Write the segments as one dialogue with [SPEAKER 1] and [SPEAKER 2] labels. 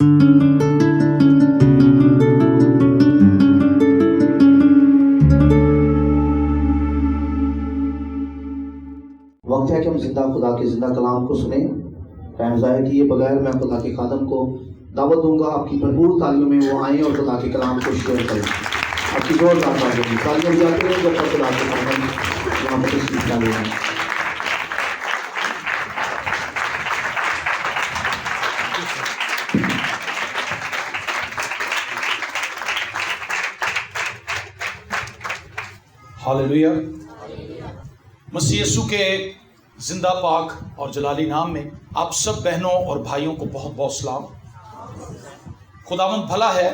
[SPEAKER 1] وقت ہے کہ ہم زندہ خدا کے زندہ کلام کو سنیں۔ ٹائم ضائع کیے بغیر میں خدا کے خادم کو دعوت دوں گا، آپ کی بھرپور تعلیموں میں وہ آئیں اور خدا کے کلام کو شیئر کریں۔ آپ کی زوردار تعلیم جاتے ہیں جب تک خدا کے خادم یہاں پر تشریف ڈالے ہیں۔
[SPEAKER 2] ہاللیلویہ۔ مسیح یسوع کے زندہ پاک اور جلالی نام میں آپ سب بہنوں اور بھائیوں کو بہت بہت سلام۔ خداوند بھلا ہے،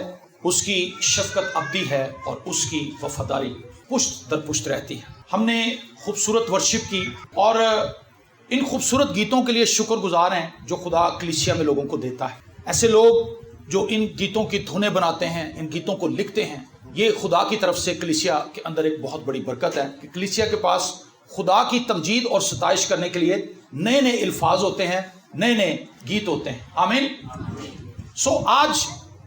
[SPEAKER 2] اس کی شفقت ابدی ہے اور اس کی وفاداری پشت در پشت رہتی ہے۔ ہم نے خوبصورت ورشپ کی اور ان خوبصورت گیتوں کے لیے شکر گزار ہیں جو خدا کلیسیا میں لوگوں کو دیتا ہے۔ ایسے لوگ جو ان گیتوں کی دھنیں بناتے ہیں، ان گیتوں کو لکھتے ہیں، یہ خدا کی طرف سے کلیسیا کے اندر ایک بہت بڑی برکت ہے کہ کلیسیا کے پاس خدا کی تمجید اور ستائش کرنے کے لیے نئے نئے الفاظ ہوتے ہیں، نئے نئے گیت ہوتے ہیں۔ آمین۔ آج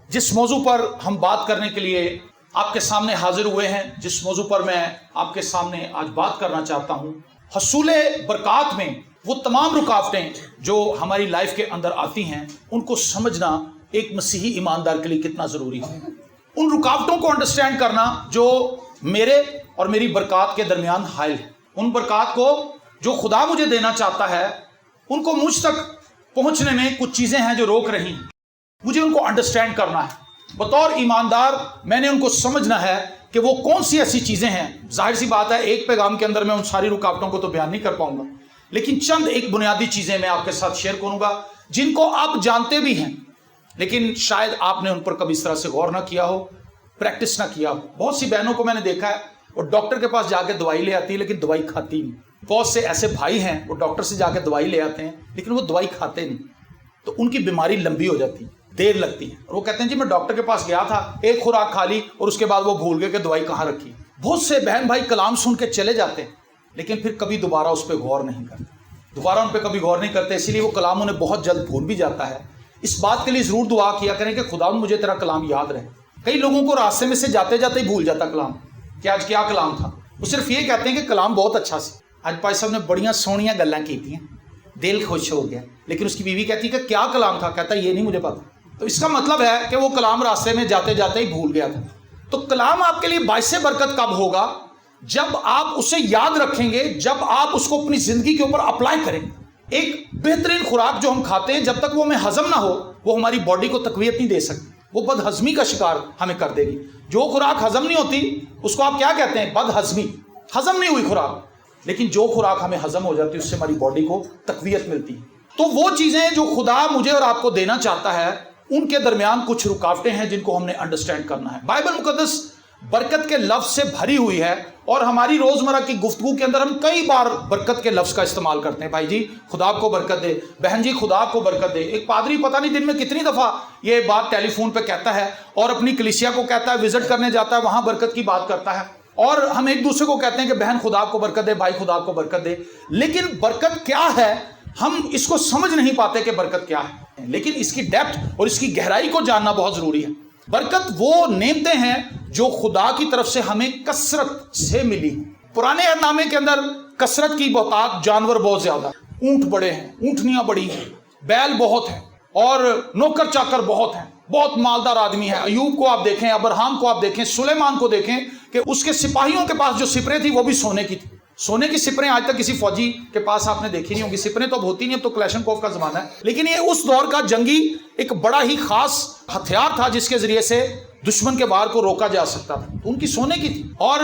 [SPEAKER 2] جس موضوع پر ہم بات کرنے کے لیے آپ کے سامنے حاضر ہوئے ہیں، جس موضوع پر میں آپ کے سامنے آج بات کرنا چاہتا ہوں، حصول برکات میں وہ تمام رکاوٹیں جو ہماری لائف کے اندر آتی ہیں، ان کو سمجھنا ایک مسیحی ایماندار کے لیے کتنا ضروری ہے۔ ان رکاوٹوں کو انڈرسٹینڈ کرنا جو میرے اور میری برکات کے درمیان حائل ہے، ان برکات کو جو خدا مجھے دینا چاہتا ہے، ان کو مجھ تک پہنچنے میں کچھ چیزیں ہیں جو روک رہی ہیں، مجھے ان کو انڈرسٹینڈ کرنا ہے۔ بطور ایماندار میں نے ان کو سمجھنا ہے کہ وہ کون سی ایسی چیزیں ہیں۔ ظاہر سی بات ہے ایک پیغام کے اندر میں ان ساری رکاوٹوں کو تو بیان نہیں کر پاؤں گا، لیکن چند ایک بنیادی چیزیں میں آپ کے ساتھ شیئر کروں گا جن کو آپ جانتے بھی ہیں، لیکن شاید آپ نے ان پر کبھی اس طرح سے غور نہ کیا ہو، پریکٹس نہ کیا ہو۔ بہت سی بہنوں کو میں نے دیکھا ہے وہ ڈاکٹر کے پاس جا کے دوائی لے آتی ہے لیکن دوائی کھاتی نہیں۔ بہت سے ایسے بھائی ہیں وہ ڈاکٹر سے جا کے دوائی لے آتے ہیں لیکن وہ دوائی کھاتے نہیں، تو ان کی بیماری لمبی ہو جاتی ہے، دیر لگتی ہے، اور وہ کہتے ہیں جی میں ڈاکٹر کے پاس گیا تھا، ایک خوراک کھا لی اور اس کے بعد وہ بھول گئے کہ دوائی کہاں رکھی۔ بہت سے بہن بھائی کلام سن کے چلے جاتے ہیں لیکن پھر کبھی دوبارہ اس پہ غور نہیں کرتے، دوبارہ ان پہ کبھی غور نہیں کرتے، اسی لیے وہ کلام انہیں بہت جلد بھول بھی جاتا ہے۔ اس بات کے لیے ضرور دعا کیا کریں کہ خدا مجھے تیرا کلام یاد رہے۔ کئی لوگوں کو راستے میں سے جاتے جاتے ہی بھول جاتا کلام کہ آج کیا کلام تھا۔ وہ صرف یہ کہتے ہیں کہ کلام بہت اچھا سی، آج پائی صاحب نے بڑیاں سونیاں گلاں کی ہیں، دل خوش ہو گیا، لیکن اس کی بیوی کہتی ہے کہ کیا کلام تھا، کہتا ہے یہ نہیں مجھے پتا۔ تو اس کا مطلب ہے کہ وہ کلام راستے میں جاتے جاتے ہی بھول گیا تھا۔ تو کلام آپ کے لیے باعث برکت کب ہوگا؟ جب آپ اسے یاد رکھیں گے، جب آپ اس کو اپنی زندگی کے اوپر اپلائی کریں گے۔ ایک بہترین خوراک جو ہم کھاتے ہیں جب تک وہ ہمیں ہضم نہ ہو وہ ہماری باڈی کو تقویت نہیں دے سکتی، وہ بد ہضمی کا شکار ہمیں کر دے گی۔ جو خوراک ہضم نہیں ہوتی اس کو آپ کیا کہتے ہیں؟ بد ہضمی، ہضم نہیں ہوئی خوراک۔ لیکن جو خوراک ہمیں ہضم ہو جاتی ہے اس سے ہماری باڈی کو تقویت ملتی ہے۔ تو وہ چیزیں جو خدا مجھے اور آپ کو دینا چاہتا ہے، ان کے درمیان کچھ رکاوٹیں ہیں جن کو ہم نے انڈرسٹینڈ کرنا ہے۔ بائبل مقدس برکت کے لفظ سے بھری ہوئی ہے اور ہماری روزمرہ کی گفتگو کے اندر ہم کئی بار برکت کے لفظ کا استعمال کرتے ہیں۔ بھائی جی خدا آپ کو برکت دے، بہن جی خدا آپ کو برکت دے۔ ایک پادری پتہ نہیں دن میں کتنی دفعہ یہ بات ٹیلی فون پہ کہتا ہے اور اپنی کلیسیا کو کہتا ہے، وزٹ کرنے جاتا ہے، وہاں برکت کی بات کرتا ہے، اور ہم ایک دوسرے کو کہتے ہیں کہ بہن خدا آپ کو برکت دے، بھائی خدا آپ کو برکت دے۔ لیکن برکت کیا ہے ہم اس کو سمجھ نہیں پاتے کہ برکت کیا ہے، لیکن اس کی ڈیپتھ اور اس کی گہرائی کو جاننا بہت ضروری ہے۔ برکت وہ نعمتیں ہیں جو خدا کی طرف سے ہمیں کثرت سے ملی۔ پرانے عہد نامے کے اندر کثرت کی بہتات، جانور بہت زیادہ، اونٹ بڑے ہیں، اونٹنیاں بڑی ہیں، بیل بہت ہیں، اور نوکر چاکر بہت ہیں، بہت مالدار آدمی ہے۔ ایوب کو آپ دیکھیں، ابراہم کو آپ دیکھیں، سلیمان کو دیکھیں کہ اس کے سپاہیوں کے پاس جو سپریں تھی وہ بھی سونے کی تھی۔ سونے کی سپریں آج تک کسی فوجی کے پاس آپ نے دیکھی نہیں ہوگی۔ سپریں تو اب ہوتی نہیں، اب تو کلیشنکوف کا زمانہ ہے، لیکن یہ اس دور کا جنگی ایک بڑا ہی خاص ہتھیار تھا جس کے ذریعے سے دشمن کے وار کو روکا جا سکتا تھا۔ تو ان کی سونے کی تھی، اور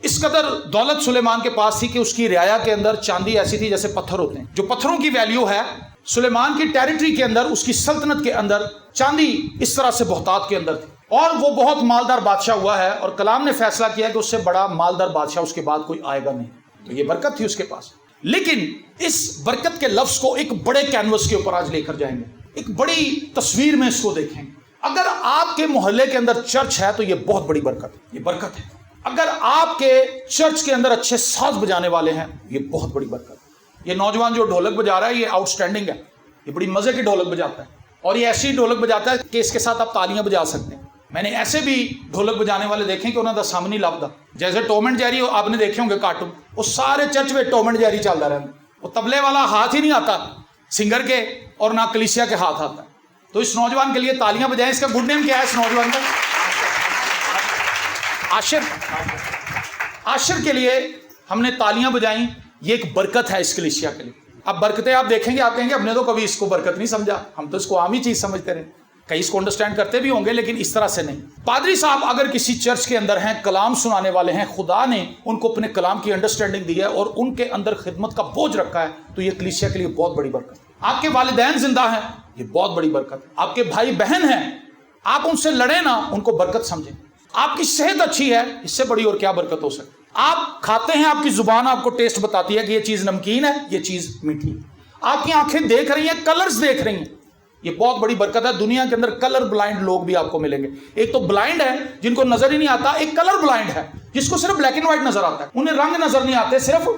[SPEAKER 2] اس قدر دولت سلیمان کے پاس تھی کہ اس کی رعایا کے اندر چاندی ایسی تھی جیسے پتھر ہوتے ہیں۔ جو پتھروں کی ویلیو ہے، سلیمان کی ٹیریٹری کے اندر، اس کی سلطنت کے اندر چاندی اس طرح سے بہتات کے اندر تھی، اور وہ بہت مالدار بادشاہ ہوا ہے، اور کلام نے فیصلہ کیا کہ اس سے بڑا مالدار بادشاہ اس کے بعد کوئی آئے گا نہیں۔ تو یہ برکت تھی اس کے پاس۔ لیکن اس برکت کے لفظ کو ایک بڑے کینوس کے اوپر آج لے کر جائیں گے، ایک بڑی تصویر میں اس کو دیکھیں گے۔ اگر آپ کے محلے کے اندر چرچ ہے تو یہ بہت بڑی برکت ہے، یہ برکت ہے۔ اگر آپ کے چرچ کے اندر اچھے ساز بجانے والے ہیں، یہ بہت بڑی برکت ہے۔ یہ نوجوان جو ڈھولک بجا رہا ہے یہ آؤٹ سٹینڈنگ ہے، یہ بڑی مزے کی ڈھولک بجاتا ہے۔ और ये ऐसी ढोलक बजाता है कि इसके साथ आप तालियां बजा सकते हैं। मैंने ऐसे भी ढोलक बजाने वाले देखे कि उन्होंने सामने लभदा, जैसे टॉम एंड जेरी आपने देखे होंगे कार्टून, वो सारे चर्च में टॉम एंड जेरी चलता रहता, वो तबले वाला हाथ ही नहीं आता सिंगर के और ना कलीसिया के हाथ आता। तो इस नौजवान के लिए तालियां बजाएं। इसका गुड नेम क्या है इस नौजवान का? आशिर। आशिर के लिए हमने तालियां बजाई, ये एक बरकत है इस कलीसिया के लिए। अब बरकतें आप देखेंगे, आप कहेंगे हमने तो कभी इसको बरकत नहीं समझा, हम तो इसको आम ही चीज समझते रहे। कई इसको अंडरस्टैंड करते भी होंगे लेकिन इस तरह से नहीं। पादरी साहब अगर किसी चर्च के अंदर हैं, कलाम सुनाने वाले हैं, खुदा ने उनको अपने कलाम की अंडरस्टैंडिंग दी है और उनके अंदर खिदमत का बोझ रखा है, तो ये कलीसिया के लिए बहुत बड़ी बरकत है। आपके वालिदैन जिंदा हैं, ये बहुत बड़ी बरकत है। आपके भाई बहन हैं, आप उनसे लड़े ना, उनको बरकत समझें। आपकी सेहत अच्छी है, इससे बड़ी और क्या बरकत हो सकती। आप खाते हैं, आपकी जुबान आपको टेस्ट बताती है कि ये चीज नमकीन है, ये चीज मीठी है। आपकी आंखें देख रही हैं, कलर्स देख रही हैं, ये बहुत बड़ी बरकत है। दुनिया के अंदर कलर ब्लाइंड लोग भी आपको मिलेंगे। एक तो ब्लाइंड है जिनको नजर ही नहीं आता, एक कलर ब्लाइंड है जिसको सिर्फ ब्लैक एंड व्हाइट नजर आता है। उन्हें रंग नजर नहीं आते, सिर्फ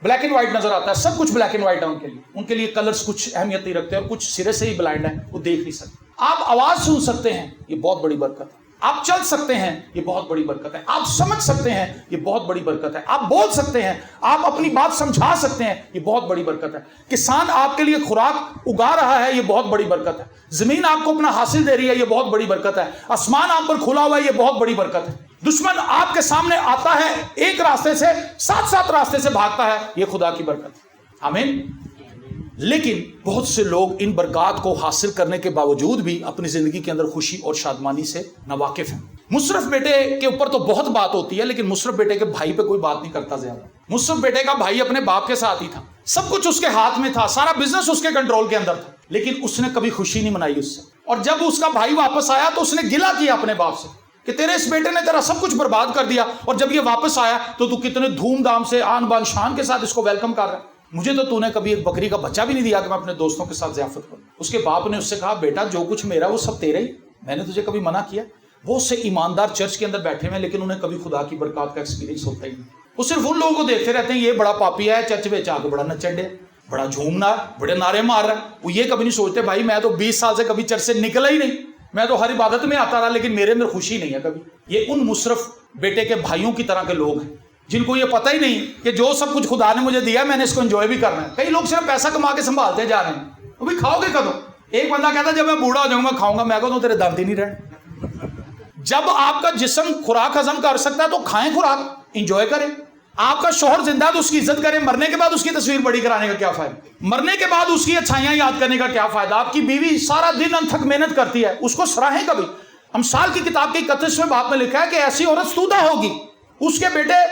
[SPEAKER 2] ब्लैक एंड व्हाइट नजर आता है। सब कुछ ब्लैक एंड व्हाइट है उनके लिए कलर्स कुछ अहमियत नहीं रखते, और कुछ सिरे से ही ब्लाइंड है, वो देख नहीं सकते। आप आवाज सुन सकते हैं, ये बहुत बड़ी बरकत है। आप चल सकते हैं, ये बहुत बड़ी बरकत है। आप समझ सकते हैं, ये बहुत बड़ी बरकत है। आप बोल सकते हैं, आप अपनी बात समझा सकते हैं, ये बहुत बड़ी बरकत है। किसान आपके लिए खुराक उगा रहा है, ये बहुत बड़ी बरकत है। जमीन आपको अपना हासिल दे रही है, ये बहुत बड़ी बरकत है। आसमान आप पर खुला हुआ है, ये बहुत बड़ी बरकत है। दुश्मन आपके सामने आता है, एक रास्ते से 7 रास्ते से भागता है, ये खुदा की बरकत है। आमीन। लेकिन बहुत से लोग इन बरकत को हासिल करने के बावजूद भी अपनी जिंदगी के अंदर खुशी और शादमानी से नावाकिफ हैं। मुशर्रफ बेटे के ऊपर तो बहुत बात होती है, लेकिन मुशर्रफ बेटे के भाई पे कोई बात नहीं करता ज्यादा। मुशर्रफ बेटे का भाई अपने बाप के साथ ही था, सब कुछ उसके हाथ में था, सारा बिजनेस उसके कंट्रोल के अंदर था, लेकिन उसने कभी खुशी नहीं मनाई उससे। और जब उसका भाई वापस आया तो उसने गिला किया अपने बाप से कि तेरे इस बेटे ने तेरा सब कुछ बर्बाद कर दिया, और जब ये वापस आया तो तू कितने धूमधाम से आन बान शान के साथ इसको वेलकम कर रहा है। मुझे तो तूने कभी एक बकरी का बच्चा भी नहीं दिया कि मैं अपने दोस्तों के साथ ज़ियाफत करूं। उसके बाप ने उससे कहा, बेटा जो कुछ मेरा वो सब तेरा ही, मैंने तुझे कभी मना किया? बहुत से ईमानदार चर्च के अंदर बैठे हुए, लेकिन उन्हें कभी खुदा की बरकत का एक्सपीरियंस होता ही नहीं। वो सिर्फ उन लोगों को देखते रहते हैं, ये बड़ा पापी है, चर्च में आके बड़ा नचन डे, बड़ा झूमना, बड़े नारे मार रहा है। वो ये कभी नहीं सोचते, भाई मैं तो 20 साल से कभी चर्च से निकला ही नहीं, मैं तो हर इबादत में आता रहा, लेकिन मेरे अंदर खुशी नहीं है कभी। ये उन मुशर्रफ बेटे के भाइयों की तरह के लोग हैं जिनको ये पता ही नहीं कि जो सब कुछ खुदा ने मुझे दिया मैंने इसको एंजॉय भी करना है। कई लोग सिर्फ पैसा कमा के संभालते जा रहे हैं, वो भी खाओगे कदों। एक बंदा कहता जब मैं बूढ़ा हो जाऊंगा खाऊंगा, मैं कहता हूं तेरे दांत ही नहीं रहे। जब आपका जिस्म खुराक हजम कर सकता है तो खाएं खुराक, एंजॉय करें। आपका शोहर जिंदा है तो उसकी इज्जत करें, मरने के बाद उसकी तस्वीर बड़ी कराने का क्या फायदा, मरने के बाद उसकी अच्छाइयां याद करने का क्या फायदा। आपकी बीवी सारा दिन अनथक मेहनत करती है, उसको सराहें कभी। अमसाल की किताब के 31वें बाब में लिखा है कि ऐसी औरत स्तुदा होगी, उसके बेटे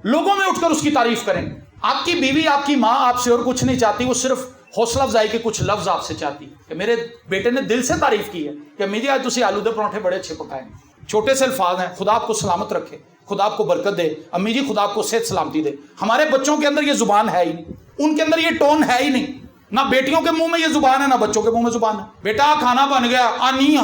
[SPEAKER 2] लोगों में उठकर उसकी तारीफ करेंगे। आपकी बीवी, आपकी माँ आपसे और कुछ नहीं चाहती, वो सिर्फ हौसला अफजाई के कुछ लफ्ज आपसे चाहती है कि मेरे बेटे ने दिल से तारीफ की है कि अम्मी जी आज तुसी आलू दे पराठे बड़े अच्छे पकाए। छोटे से अल्फाज हैं, खुदा आपको सलामत रखे, खुदा आपको बरकत दे, अम्मी जी खुदा आपको सेहत सलामती दे। हमारे बच्चों के अंदर ये जुबान है ही नहीं, उनके अंदर ये टोन है ही नहीं। ना बेटियों के मुंह में ये जुबान है, ना बच्चों के मुंह में जुबान है। बेटा खाना बन गया, आनी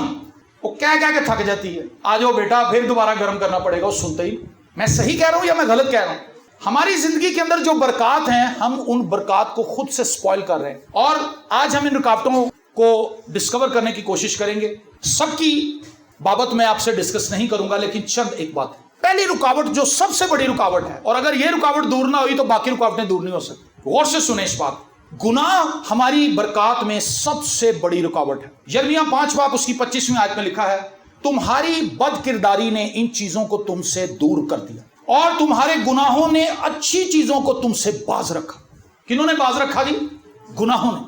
[SPEAKER 2] वो क्या क्या के थक जाती है, आ जाओ बेटा फिर दोबारा गर्म करना पड़ेगा, वो सुनते ही। मैं सही कह रहा हूं या मैं गलत कह रहा हूं? हमारी जिंदगी के अंदर जो बरकत हैं, हम उन बरकत को खुद से स्पॉइल कर रहे हैं। और आज हम इन रुकावटों को डिस्कवर करने की कोशिश करेंगे। सबकी बाबत मैं आपसे डिस्कस नहीं करूंगा, लेकिन चंद एक बात है। पहली रुकावट जो सबसे बड़ी रुकावट है, और अगर ये रुकावट दूर ना हुई तो बाकी रुकावटें दूर नहीं हो सकती। गौर से सुने इस बात। गुनाह हमारी बरकत में सबसे बड़ी रुकावट है। यिर्मयाह 5 बाब उसकी 25वीं आयत में लिखा है, तुम्हारी बदकिरदारी ने इन चीजों को तुमसे दूर कर दिया और तुम्हारे गुनाहों ने अच्छी चीजों को तुमसे बाज रखा। किन्होंने बाज रखा जी? गुनाहों ने।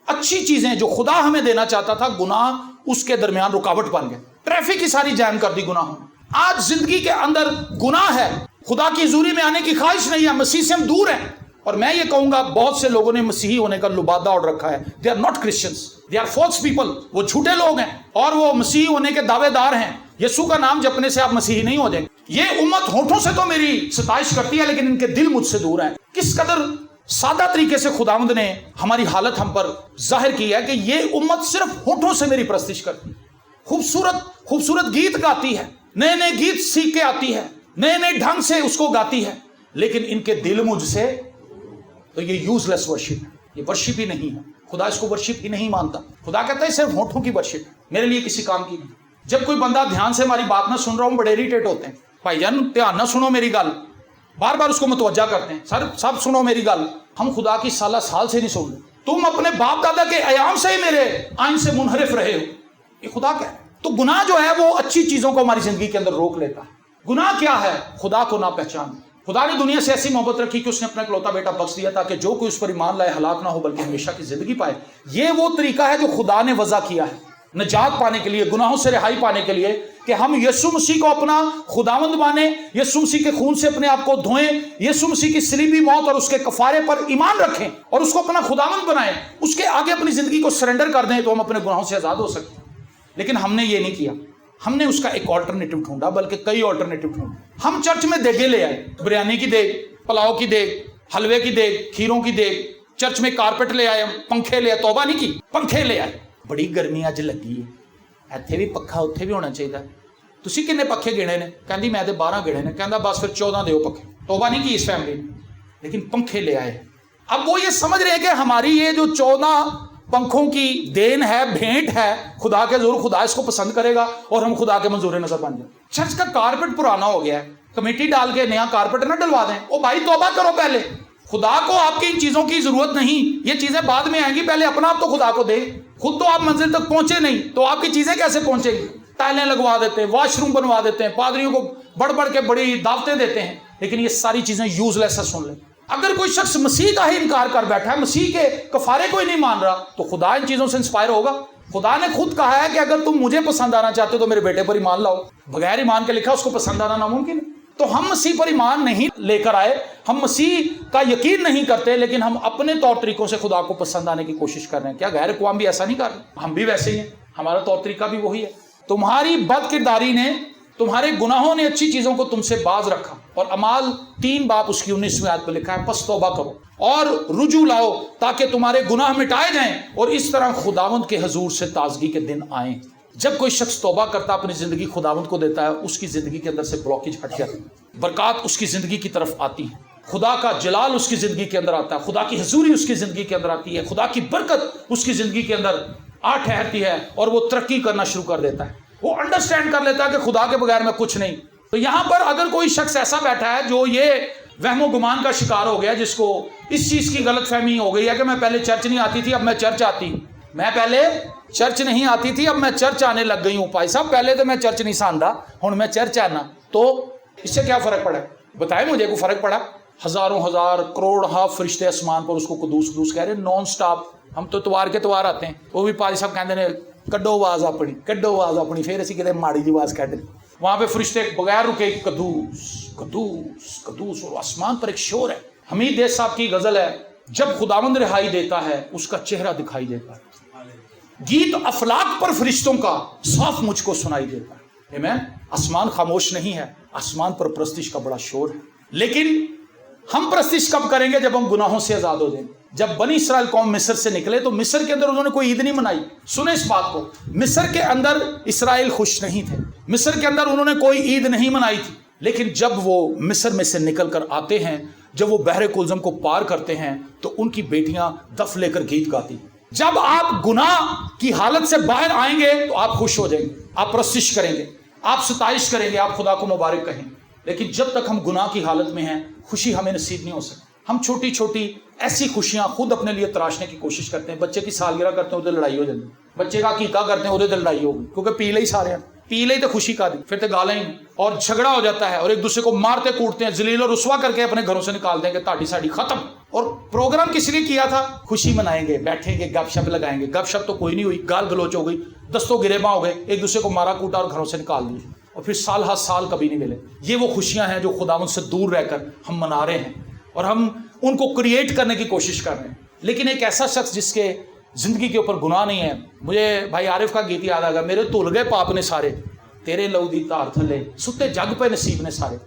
[SPEAKER 2] अच्छी चीजें जो खुदा हमें देना चाहता था, गुनाह उसके दरमियान रुकावट बन गए। ट्रैफिक की सारी जैम कर दी गुनाहों ने। आज जिंदगी के अंदर गुनाह है, खुदा की हुजूरी में आने की ख्वाहिश नहीं है, मसीह से हम दूर हैं। और मैं ये कहूंगा बहुत से लोगों ने मसीही होने का लुबादा उड़ रखा है। They are not Christians, they are false people. वो झूठे लोग हैं और वो मसीही होने के दावेदार हैं। यीशु का नाम जपने से आप मसीही नहीं हो जाएंगे। ये उम्मत होठों से तो मेरी सताइश करती है, लेकिन इनके दिल मुझसे दूर हैं। किस कदर सादा तरीके से खुदावंद ने हमारी हालत हम पर जाहिर की है कि ये उम्मत सिर्फ होठों से मेरी प्रस्तिश करती है, खूबसूरत खूबसूरत गीत गाती है, नए नए गीत सीख के आती है, नए नए ढंग से उसको गाती है, लेकिन इनके दिल मुझसे तो ये यूजलेस वर्शिप है, ये वर्शिप ही नहीं है। खुदा इसको वर्शिप ही नहीं मानता। खुदा कहता है सिर्फ होठों की वर्शिप, मेरे लिए किसी काम की नहीं। जब कोई बंदा ध्यान से हमारी बात ना सुन रहा हूं, बड़े इरिटेट होते हैं, भाईजान ध्यान ना सुनो मेरी गल, बार बार उसको मुतवज्जा करते हैं, सर सब सुनो मेरी गल। हम खुदा की साला साल से नहीं सुन रहे, तुम अपने बाप दादा के अयाम से ही मेरे आइन से मुनहरिफ रहे हो, ये खुदा कह रहा है। तो गुनाह जो है वो अच्छी चीजों को हमारी जिंदगी के अंदर रोक लेता है। गुनाह क्या है? खुदा को ना पहचान। खुदा ने दुनिया से ऐसी मोहब्बत रखी कि उसने अपना इकलौता बेटा बख्श दिया ताकि जो कोई उस पर ईमान लाए हलाक ना हो बल्कि हमेशा की जिंदगी पाए। ये वो तरीका है जो खुदा ने वज़ा किया है निजात पाने के लिए, गुनाहों से रिहाई पाने के लिए, कि हम यीशु मसीह को अपना खुदावंद माने, यीशु मसीह के खून से अपने आप को धोएं, यीशु मसीह की सलीबी मौत और उसके कफारे पर ईमान रखें और उसको अपना खुदावंद बनाएं, उसके आगे अपनी जिंदगी को सरेंडर कर दें, तो हम अपने गुनाहों से आजाद हो सकते हैं। लेकिन हमने ये नहीं किया, हमने उसका एक ऑल्टरनेटिव ढूंढा, बल्कि कई ऑल्टरनेटिव ढूंढे। हम चर्च में देगे ले आए, बिरयानी की देग, पुलाव की देग, हलवे की देग, खीरों की देग, चर्च में कारपेट ले आए, पंखे ले आए, तौबा नहीं की, पंखे ले आए। बड़ी गर्मी अज लगी है, ਇੱਥੇ ਵੀ ਪੱਖਾ ਉੱਥੇ ਵੀ ਹੋਣਾ ਚਾਹੀਦਾ। ਤੁਸੀਂ ਕਿੰਨੇ पखे गिने ने? कहती मैं तो 12 गिने ने। कहता बस फिर 14 दो पखे। तौबा नहीं की इस फैमिली ने, लेकिन पंखे ले आए। अब वो ये समझ रहे हैं कि हमारी ये जो 14 पंखों की देन है, भेंट है खुदा के, जरूर खुदा इसको पसंद करेगा और हम खुदा के मंजूर नजर बन जाए। चर्च का कारपेट पुराना हो गया है, कमेटी डाल के नया कारपेट ना डलवा दें। ओ भाई तौबा करो पहले, खुदा को आपकी इन चीजों की जरूरत नहीं, ये चीजें बाद में आएंगी, पहले अपना आप तो खुदा को दे। खुद तो आप मंजिल तक पहुंचे नहीं तो आपकी चीजें कैसे पहुंचेंगी? टाइलें लगवा देते हैं, वॉशरूम बनवा देते हैं, पादरियों को बढ़ बढ़ के बड़ी दावतें देते हैं, लेकिन ये सारी चीजें यूजलेस है। सुन ले, अगर कोई शख्स मसीह का ही इनकार कर बैठा है, मसीह के कफारे को ही नहीं मान रहा, तो खुदा इन चीजों से इंस्पायर होगा? खुदा ने खुद कहा है कि अगर तुम मुझे पसंद आना चाहते हो तो मेरे बेटे पर ईमान लाओ। बगैर ईमान के लिखा उसको पसंद आना नामुमकिन है। तो हम मसीह पर ईमान नहीं लेकर आए, हम मसीह का यकीन नहीं करते, लेकिन हम अपने तौर तरीकों से खुदा को पसंद आने की कोशिश कर रहे हैं। क्या गैर अक़वाम भी ऐसा नहीं कर रहे? हम भी वैसे ही हैं, हमारा तौर तरीका भी वही है। तुम्हारी बदकिरदारी ने, तुम्हारे गुनाहों ने अच्छी चीजों को तुमसे बाज रखा। और अमाल 3 बाब उसकी 19वीं आयत पर लिखा है, पस तौबा करो और रुजू लाओ ताकि तुम्हारे गुनाह मिटाए जाएं और इस तरह खुदावंद के हजूर से ताजगी के दिन आए। जब कोई शख्स तौबा करता, अपनी जिंदगी खुदावंद को देता है, उसकी जिंदगी के अंदर से ब्लॉकेज हट जाती है, बरकत उसकी जिंदगी की तरफ आती है, खुदा का जलाल उसकी जिंदगी के अंदर आता है, खुदा की हजूरी उसकी जिंदगी के अंदर आती है, खुदा की बरकत उसकी जिंदगी के अंदर आ ठहरती है और वो तरक्की करना शुरू कर देता है। वो अंडरस्टैंड कर लेता है कि खुदा के बगैर मैं कुछ नहीं। तो यहां पर अगर कोई शख्स ऐसा बैठा है जो ये वहमो गुमान का शिकार हो गया, जिसको इस चीज की गलत फहमी हो गई है कि मैं पहले चर्च नहीं आती थी, अब मैं चर्च आती हूं, मैं पहले चर्च नहीं आती थी, अब मैं चर्च आने लग गई हूं। भाई साहब पहले तो मैं चर्च नहीं सांदा, हुण मैं चर्च आना, तो इससे क्या फर्क पड़ा? बताए मुझे, को फर्क पड़ा? हजारों हजार करोड़ फरिश्ते आसमान पर उसको कदूस कदूस कह रहे नॉन स्टॉप। हम तो तवार के तवार आते हैं, वो भी पारी साहब कहते ने कड्डो आवाज अपनी, कड्डो आवाज अपनी, फिर असीं किते माड़ी जी आवाज कढ़, वहां पे फरिश्ते बगैर रुके कदूस कदूस कदूस, और आसमान पर एक शोर है। हमीद देस साहब की गजल है, जब खुदावंद रिहाई देता है उसका चेहरा दिखाई देता है, गीत अफलाक पर फरिश्तों का साफ मुझको सुनाई देता है। आमीन। आसमान खामोश नहीं है, आसमान पर प्रस्तिश का बड़ा शोर है। लेकिन हम प्रस्तिश कब करेंगे? जब हम गुनाहों से आजाद हो जाएंगे। जब बनी इस्राएल कौम मिस्र से निकले तो मिस्र के अंदर उन्होंने कोई ईद नहीं मनाई। सुने इस बात को, मिस्र के अंदर इस्राएल खुश नहीं थे, मिस्र के अंदर उन्होंने कोई ईद नहीं मनाई थी। लेकिन जब वो मिस्र में से निकल कर आते हैं, जब वो बहरे कुलजम को पार करते हैं, तो उनकी बेटियां दफ लेकर गीत गाती। जब आप गुनाह की हालत से बाहर आएंगे तो आप खुश हो जाएंगे, आप प्रस्तिश करेंगे, आप सताइश करेंगे, आप खुदा को मुबारक कहेंगे। लेकिन जब तक हम गुनाह की हालत में हैं, खुशी हमें नसीब नहीं हो सकती। हम छोटी छोटी ऐसी खुशियां खुद अपने लिए तराशने की कोशिश करते हैं। बच्चे की सालगिरह करते हैं, उधर लड़ाई हो जाती है। बच्चे का अकीका करते हैं, उधर लड़ाई होगी, क्योंकि पी ले ही सारे हैं, पी ले तो खुशी का दी, फिर तो गालें ही, और झगड़ा हो जाता है और एक दूसरे को मारते कूटते हैं, जलील और रुसवा करके अपने घरों से निकाल देंगे, ताड़ी साड़ी खत्म। और प्रोग्राम किस लिए किया था? खुशी मनाएंगे, बैठेंगे, गपशप लगाएंगे। गपशप तो कोई नहीं हुई, गाल गलोच हो गई, दस्तों गिरेबा हो गए, एक दूसरे को मारा कूटा और घरों से निकाल दिए, और फिर साल हर साल कभी नहीं मिले। ये वो खुशियां हैं जो खुदावंद से दूर रहकर हम मना रहे हैं और हम उनको क्रिएट करने की कोशिश कर रहे हैं। लेकिन एक ऐसा शख्स जिसके जिंदगी के ऊपर गुनाह नहीं है, मुझे भाई आरिफ का गीत याद आ गया, मेरे धुल गए पाप ने सारे, तेरे लहू दी धार थले, सुते जग पे नसीब ने सारे,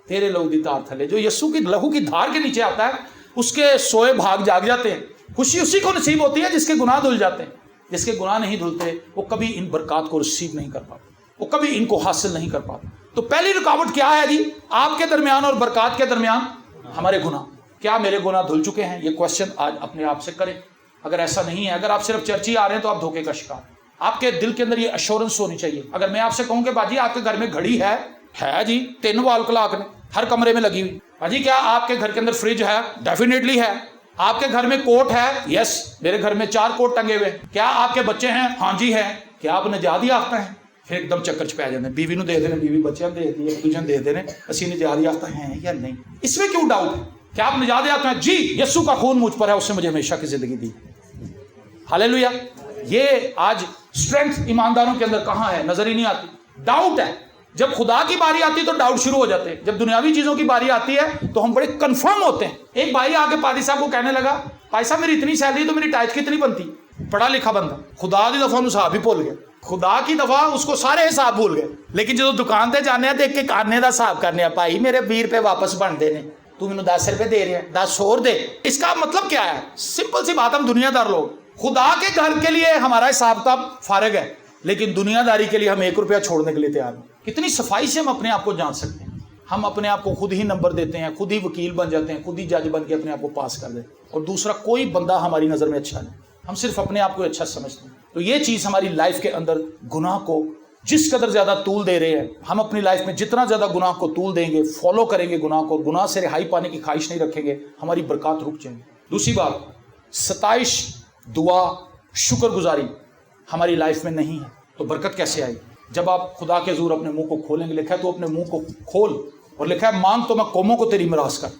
[SPEAKER 2] तेरे लहू दी धार थले। जो यीशु की लहू की धार के नीचे आता है, उसके सोए भाग जाग जाते हैं। खुशी उसी को नसीब होती है जिसके गुनाह धुल जाते हैं। जिसके गुनाह नहीं धुलते वो कभी इन बरकत को रिसीव नहीं कर पाते, वो कभी इनको हासिल नहीं कर पाते। तो पहली रुकावट क्या है जी आपके दरमियान और बरकत के दरमियान? हमारे गुनाह। क्या मेरे गुनाह धुल चुके हैं? ये क्वेश्चन आज अपने आप से करें। अगर ऐसा नहीं है, अगर आप सिर्फ चर्च ही आ रहे हैं तो आप धोखे का शिकार। आपके दिल के अंदर ये अश्योरेंस होनी चाहिए। अगर मैं आपसे कहूं कि बाजी आपके घर में घड़ी है जी, 3 वॉल क्लॉक ने हर कमरे में लगी हुई। बाजी क्या आपके घर के अंदर फ्रिज है? डेफिनेटली है। आपके घर में कोट है? यस, मेरे घर में 4 कोट टंगे हुए। क्या आपके बच्चे हैं? हाँ जी है। क्या आप निजात याफ्ता हैं? फिर एकदम चक्कर च पै जाते हैं, बीवी नूं दे देने, बीवी बच्चों नूं दे दी, एक दूसरे नूं दे देने, असीं निजात याफ्ता हैं या नहीं। इसमें क्यों डाउट है? क्या आप निजात याफ्ता हैं? जी, यीशु का खून मुझ पर है, उससे मुझे हमेशा की जिंदगी दी। हालेलुया। ये आज स्ट्रेंथ ईमानदारों के अंदर कहाँ है? नजर ही नहीं आती। डाउट है। जब खुदा की बारी आती है तो डाउट शुरू हो जाते हैं। जब दुनियावी चीजों की बारी आती है तो हम बड़े कंफर्म होते हैं। एक भाई आके पादी साहब को कहने लगा, भाई साहब मेरी इतनी सैलरी तो मेरी टाइट कितनी बनती? पढ़ा लिखा बंदा, खुदा की दफा हिसाब ही भूल गया। खुदा की दफा उसको सारे हिसाब भूल गए, लेकिन जो दुकान से जाने तो एक आने का हिसाब करने, भाई मेरे 20 रुपए वापस बनते हैं, तू मैंने 10 रुपए दे रहे हैं, 10 और दे। इसका मतलब क्या है? सिंपल सी बात, हम दुनियादार लोग खुदा के घर के लिए हमारा हिसाब किताब फारग है, लेकिन दुनियादारी के लिए हम 1 रुपया छोड़ने के लिए तैयार हैं। कितनी सफाई से हम अपने आप को जांच सकते हैं। हम अपने आप को खुद ही नंबर देते हैं, खुद ही वकील बन जाते हैं, खुद ही जज बन के अपने आप को पास कर देते हैं, और दूसरा कोई बंदा हमारी नज़र में अच्छा नहीं। हम सिर्फ अपने आप को अच्छा समझते हैं। तो ये चीज़ हमारी लाइफ के अंदर गुनाह को जिस कदर ज़्यादा तूल दे रहे हैं, हम अपनी लाइफ में जितना ज़्यादा गुनाह को तूल देंगे, फॉलो करेंगे गुनाह को, गुनाह से रिहाई पाने की ख्वाहिश नहीं रखेंगे, हमारी बरकत रुक जाएंगी। दूसरी बात, 27 दुआ शुक्रगुजारी हमारी लाइफ में नहीं है तो बरकत कैसे आएगी? जब आप खुदा के हज़ूर अपने मुंह को खोलेंगे, लिखा है तो अपने मुंह को खोल, और लिखा है मांग तो मैं कौमों को तेरी मिरास कर।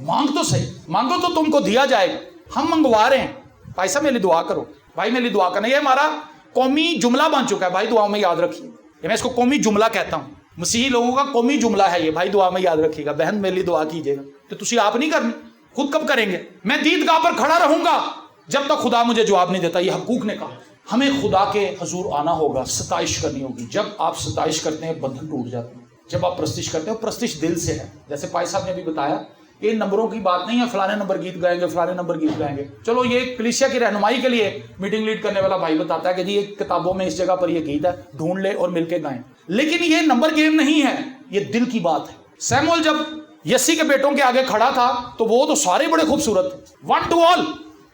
[SPEAKER 2] मांग तो सही, मांगो तो तुमको दिया जाएगा। हम मंगवा रहे हैं, भाई साहब मेरी दुआ करो, भाई मेरी दुआ करना, ये हमारा कौमी जुमला बन चुका है। भाई दुआ में याद रखिए, मैं इसको कौमी जुमला कहता हूँ। मसीही लोगों का कौमी जुमला है ये, भाई दुआ में याद रखिएगा, बहन मेरे लिए दुआ कीजिएगा। तो तुसी आप नहीं करनी, खुद कब करेंगे? मैं दीदगाह पर खड़ा रहूंगा जब तक खुदा मुझे जवाब नहीं देता। ये हकूक ने कहा। हमें खुदा के हजूर आना होगा, सताइश करनी होगी। जब आप सताइश करते हैं बंधन टूट जाते हैं। जब आप प्रस्तिश करते हो, प्रस्तिश दिल से है। जैसे पाई साहब ने भी बताया, ये नंबरों की बात नहीं है, फलाने नंबर गीत गाएंगे, फलाने नंबर गीत गाएंगे। चलो ये कलीसिया की रहनुमाई के लिए मीटिंग लीड करने वाला भाई बताता है कि जी ये किताबों में इस जगह पर ये गीत है, ढूंढ ले और मिलके गाएं। लेकिन ये नंबर गेम नहीं है, ये दिल की बात है। सैमुअल जब यस्सी के बेटों के आगे खड़ा था तो वो तो सारे बड़े खूबसूरत थे, 1 to all,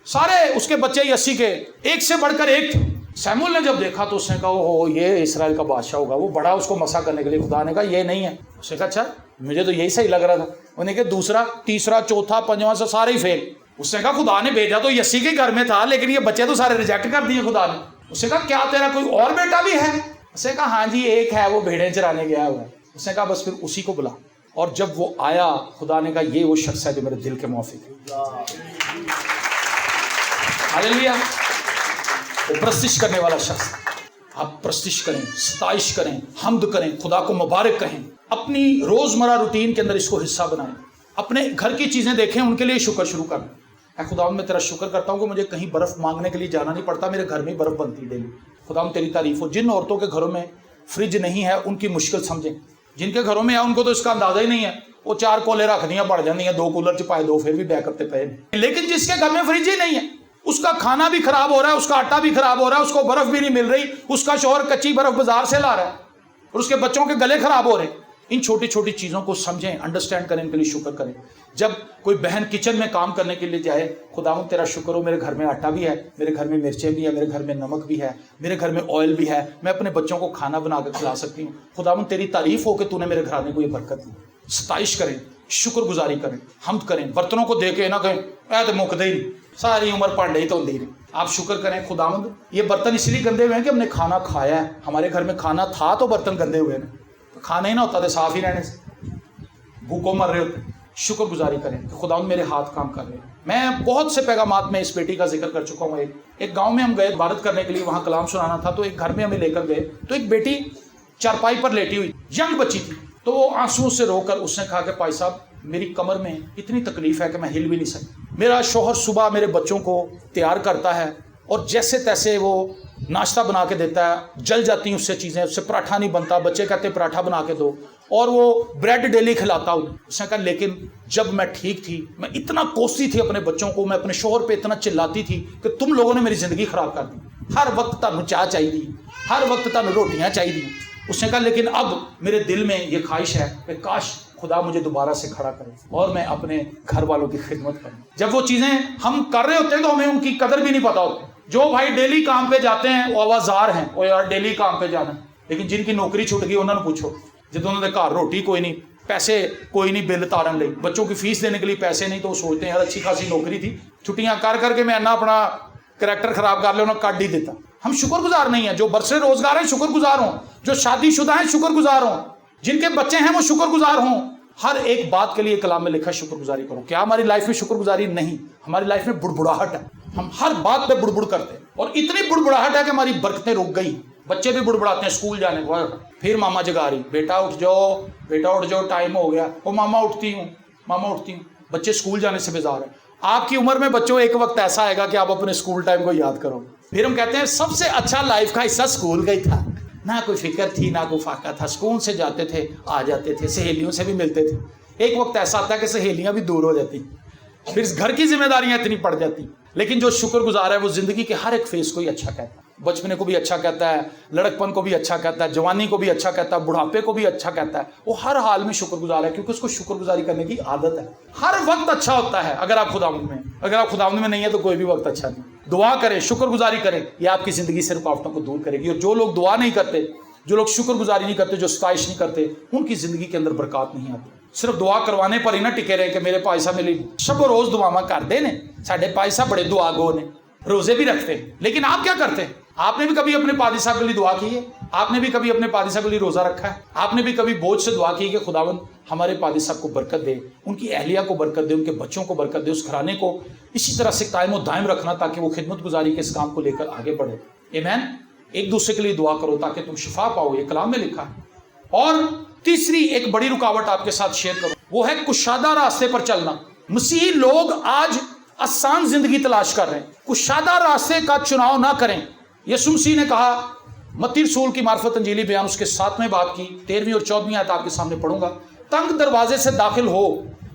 [SPEAKER 2] सारे उसके बच्चे यस्सी के एक से बढ़कर एक थे। सैमुअल ने जब देखा तो उसने कहा हो ये इसराइल का बादशाह होगा। वो बड़ा उसको मसा करने के लिए, खुदा ने कहा ये नहीं है। उसने कहा अच्छा, मुझे तो यही सही लग रहा था। उन्हें कहा दूसरा, तीसरा, चौथा, 5वां से सारे ही फेल। उसने कहा खुदा ने भेजा तो यस्सी के घर में था, लेकिन ये बच्चे तो सारे रिजेक्ट कर दिए खुदा ने। उसने कहा क्या तेरा कोई और बेटा भी है? उसने कहा हाँ जी एक है, वो भेड़ें चराने गया हुआ है। उसने कहा बस फिर उसी को बुला। और जब वो आया, खुदा ने कहा ये वो शख्स है जो मेरे दिल के मुआफिक है। हालेलुया। वो प्रस्तिश करने वाला शख्स। आप प्रस्तिश करें, सताइश करें, हम्द करें, खुदा को मुबारक कहें, अपनी रोजमर्रा रूटीन के अंदर इसको हिस्सा बनाएं। अपने घर की चीजें देखें, उनके लिए शुक्र शुरू करें। ऐ खुदा मैं तेरा शुक्र करता हूँ कि मुझे कहीं बर्फ मांगने के लिए जाना नहीं पड़ता, मेरे घर में बर्फ बनती डेली। खुदा तेरी तारीफ हो। जिन औरतों के घरों में फ्रिज नहीं है उनकी मुश्किल समझें। जिनके घरों में है उनको तो इसका अंदाजा ही नहीं है, वो 4 कोले रख दिया बढ़ जाती हैं, 2 कूलर च पाए 2 फिर भी बैक करते पे। लेकिन जिसके घर में फ्रिज ही नहीं है, उसका खाना भी खराब हो रहा है, उसका आटा भी खराब हो रहा है, उसको बर्फ भी नहीं मिल रही, उसका शौहर कच्ची बर्फ बाजार से ला रहा है और उसके बच्चों के गले खराब हो रहे हैं। इन छोटी छोटी चीज़ों को समझें, अंडरस्टैंड करें, इनके लिए शुक्र करें। जब कोई बहन किचन में काम करने के लिए जाए, खुदावंद तेरा शुक्र हो मेरे घर में आटा भी है, मेरे घर में मिर्चें भी है, मेरे घर में नमक भी है, मेरे घर में ऑयल भी है, मैं अपने बच्चों को खाना बना कर खिला सकती हूँ। खुदावंद तेरी तारीफ हो कि तूने मेरे घराने को ये बरकत दी। सताइश करें, शुक्रगुजारी करें, हम्द करें। बर्तनों को दे के ना कहें ऐ तो मुकदे ही नहीं, सारी उम्र पांडे ही तो होती नहीं। आप शुक्र करें, खुदावंद ये बर्तन इसलिए गंदे हुए हैं कि हमने खाना खाया है। हमारे घर में खाना था तो बर्तन गंदे हुए हैं, खाना ही ना होता तो साफ ही रहने से भूखों मर रहे होते। शुक्रगुजारी करें कि खुदावंद मेरे हाथ काम कर रहे हैं। मैं बहुत से पैगामात में इस बेटी का जिक्र कर चुका हूँ। एक गांव में हम गए इबादत करने के लिए, वहाँ कलाम सुनाना था, तो एक घर में हमें लेकर गए तो एक बेटी चारपाई पर लेटी हुई यंग बच्ची थी। तो वो आंसुओं से रोकर उसने कहा कि भाई साहब मेरी कमर में इतनी तकलीफ है कि मैं हिल भी नहीं सकती। मेरा शौहर सुबह मेरे बच्चों को तैयार करता है और जैसे तैसे वो नाश्ता बना के देता है, जल जाती हैं उससे चीज़ें, उससे पराठा नहीं बनता, बच्चे कहते पराठा बना के दो, और वो ब्रेड डेली खिलाता हूँ। उसने कहा लेकिन जब मैं ठीक थी, मैं इतना कोसती थी अपने बच्चों को, मैं अपने शौहर पे इतना चिल्लाती थी कि तुम लोगों ने मेरी ज़िंदगी ख़राब कर दी। हर वक्त तुहानू चाह चाहिए, हर वक्त तुहानू रोटियां चाहिए, उसने कहा लेकिन अब मेरे दिल में ये ख्वाहिश है कि काश खुदा मुझे दोबारा से खड़ा करे और मैं अपने घर वालों की खिदमत करूं। जब वो चीजें हम कर रहे होते हैं तो हमें उनकी कदर भी नहीं पता होती। जो भाई डेली काम पे जाते हैं वो आवाजार हैं, वो यार डेली काम पे जाना, लेकिन जिनकी नौकरी छुट गई उन्होंने पूछो जब उन्होंने घर रोटी कोई नहीं, पैसे कोई नहीं, बिल तारन ले, बच्चों की फीस देने के लिए पैसे नहीं, तो वो सोचते हैं यार अच्छी खासी नौकरी थी, छुट्टियां कर करके मैं ना अपना करैक्टर खराब कर ले, उन्होंने काट ही देता। हम शुक्रगुजार नहीं है। जो बरसरे रोजगार हैं शुक्रगुजार हों, जो शादीशुदा हैं शुक्रगुजार हों, जिनके बच्चे हैं वो शुक्रगुजार हों। हर एक बात के लिए कलाम में लिखा शुक्रगुजारी करो। क्या हमारी लाइफ में शुक्रगुजारी नहीं? हमारी लाइफ में बुड़बुड़ाहट है, हम हर बात पे बुड़बुड़ करते हैं और इतनी बुड़बुड़ाहट है कि हमारी बरकतें रुक गई। बच्चे भी बुड़बुड़ाते हैं स्कूल जाने को, फिर मामा जगा रही, बेटा उठ जाओ, बेटा उठ जाओ, टाइम हो गया, वो मामा उठती हूँ, मामा उठती हूँ। बच्चे स्कूल जाने से बेजार है। आपकी उम्र में बच्चों एक वक्त ऐसा आएगा कि आप अपने स्कूल टाइम को याद करो। फिर हम कहते हैं सबसे अच्छा लाइफ का हिस्सा स्कूल का ही था, ना कोई फिक्र थी ना कोई फाका था, स्कूल से जाते थे आ जाते थे, सहेलियों से भी मिलते थे। एक वक्त ऐसा आता है कि सहेलियां भी दूर हो जाती, फिर घर की जिम्मेदारियां इतनी पड़ जाती। लेकिन जो शुक्रगुजार है वो जिंदगी के हर एक फेस को ही अच्छा कहता है, बचपने को भी अच्छा कहता है, लड़कपन को भी अच्छा कहता है, जवानी को भी अच्छा कहता है, बुढ़ापे को भी अच्छा कहता है। वो हर हाल में शुक्रगुजार है क्योंकि उसको शुक्रगुजारी करने की आदत है। हर वक्त अच्छा होता है अगर आप खुदावंद में, अगर आप खुदावंद में नहीं है तो कोई भी वक्त अच्छा नहीं। दुआ करें, शुक्रगुजारी करें, ये आपकी जिंदगी से रुकावटों को दूर करेगी। और जो लोग दुआ नहीं करते, जो लोग शुक्रगुजारी नहीं करते, जो सताइश नहीं करते, उनकी जिंदगी के अंदर बरकत नहीं आती। सिर्फ दुआ करवाने पर ही ना टिके रहे कि मेरे पायसा मिली, सब रोज दुआवा करते ने, साढ़े पायसा बड़े दुआ गो ने, रोजे भी रखते हैं, लेकिन आप क्या करते हैं? आपने भी कभी अपने पादी साहब के लिए दुआ की है? आपने भी कभी अपने पादी साहब के लिए रोजा रखा है? आपने भी कभी बोझ से दुआ की कि खुदावंद हमारे पादी साहब को बरकत दे, उनकी अहलिया को बरकत दे, उनके बच्चों को बरकत दे, उस घराने को इसी तरह से कायम और दायम रखना ताकि वो खिदमत गुजारी के इस काम को लेकर आगे बढ़े। आमीन। एक दूसरे के लिए दुआ करो ताकि तुम शिफा पाओ, ये कलाम में लिखा है। और तीसरी एक बड़ी रुकावट आपके साथ शेयर करो, वो है कुशादा रास्ते पर चलना। मसीही लोग आज आसान जिंदगी तलाश कर रहे हैं, कुशादा रास्ते का चुनाव ना करें। यीशु मसीह ने कहा, मत्ती रसूल की मार्फत अंजीली बयान उसके 7वें बाब की 13वीं और 14वीं आयत आपके सामने पढ़ूंगा। तंग दरवाजे से दाखिल हो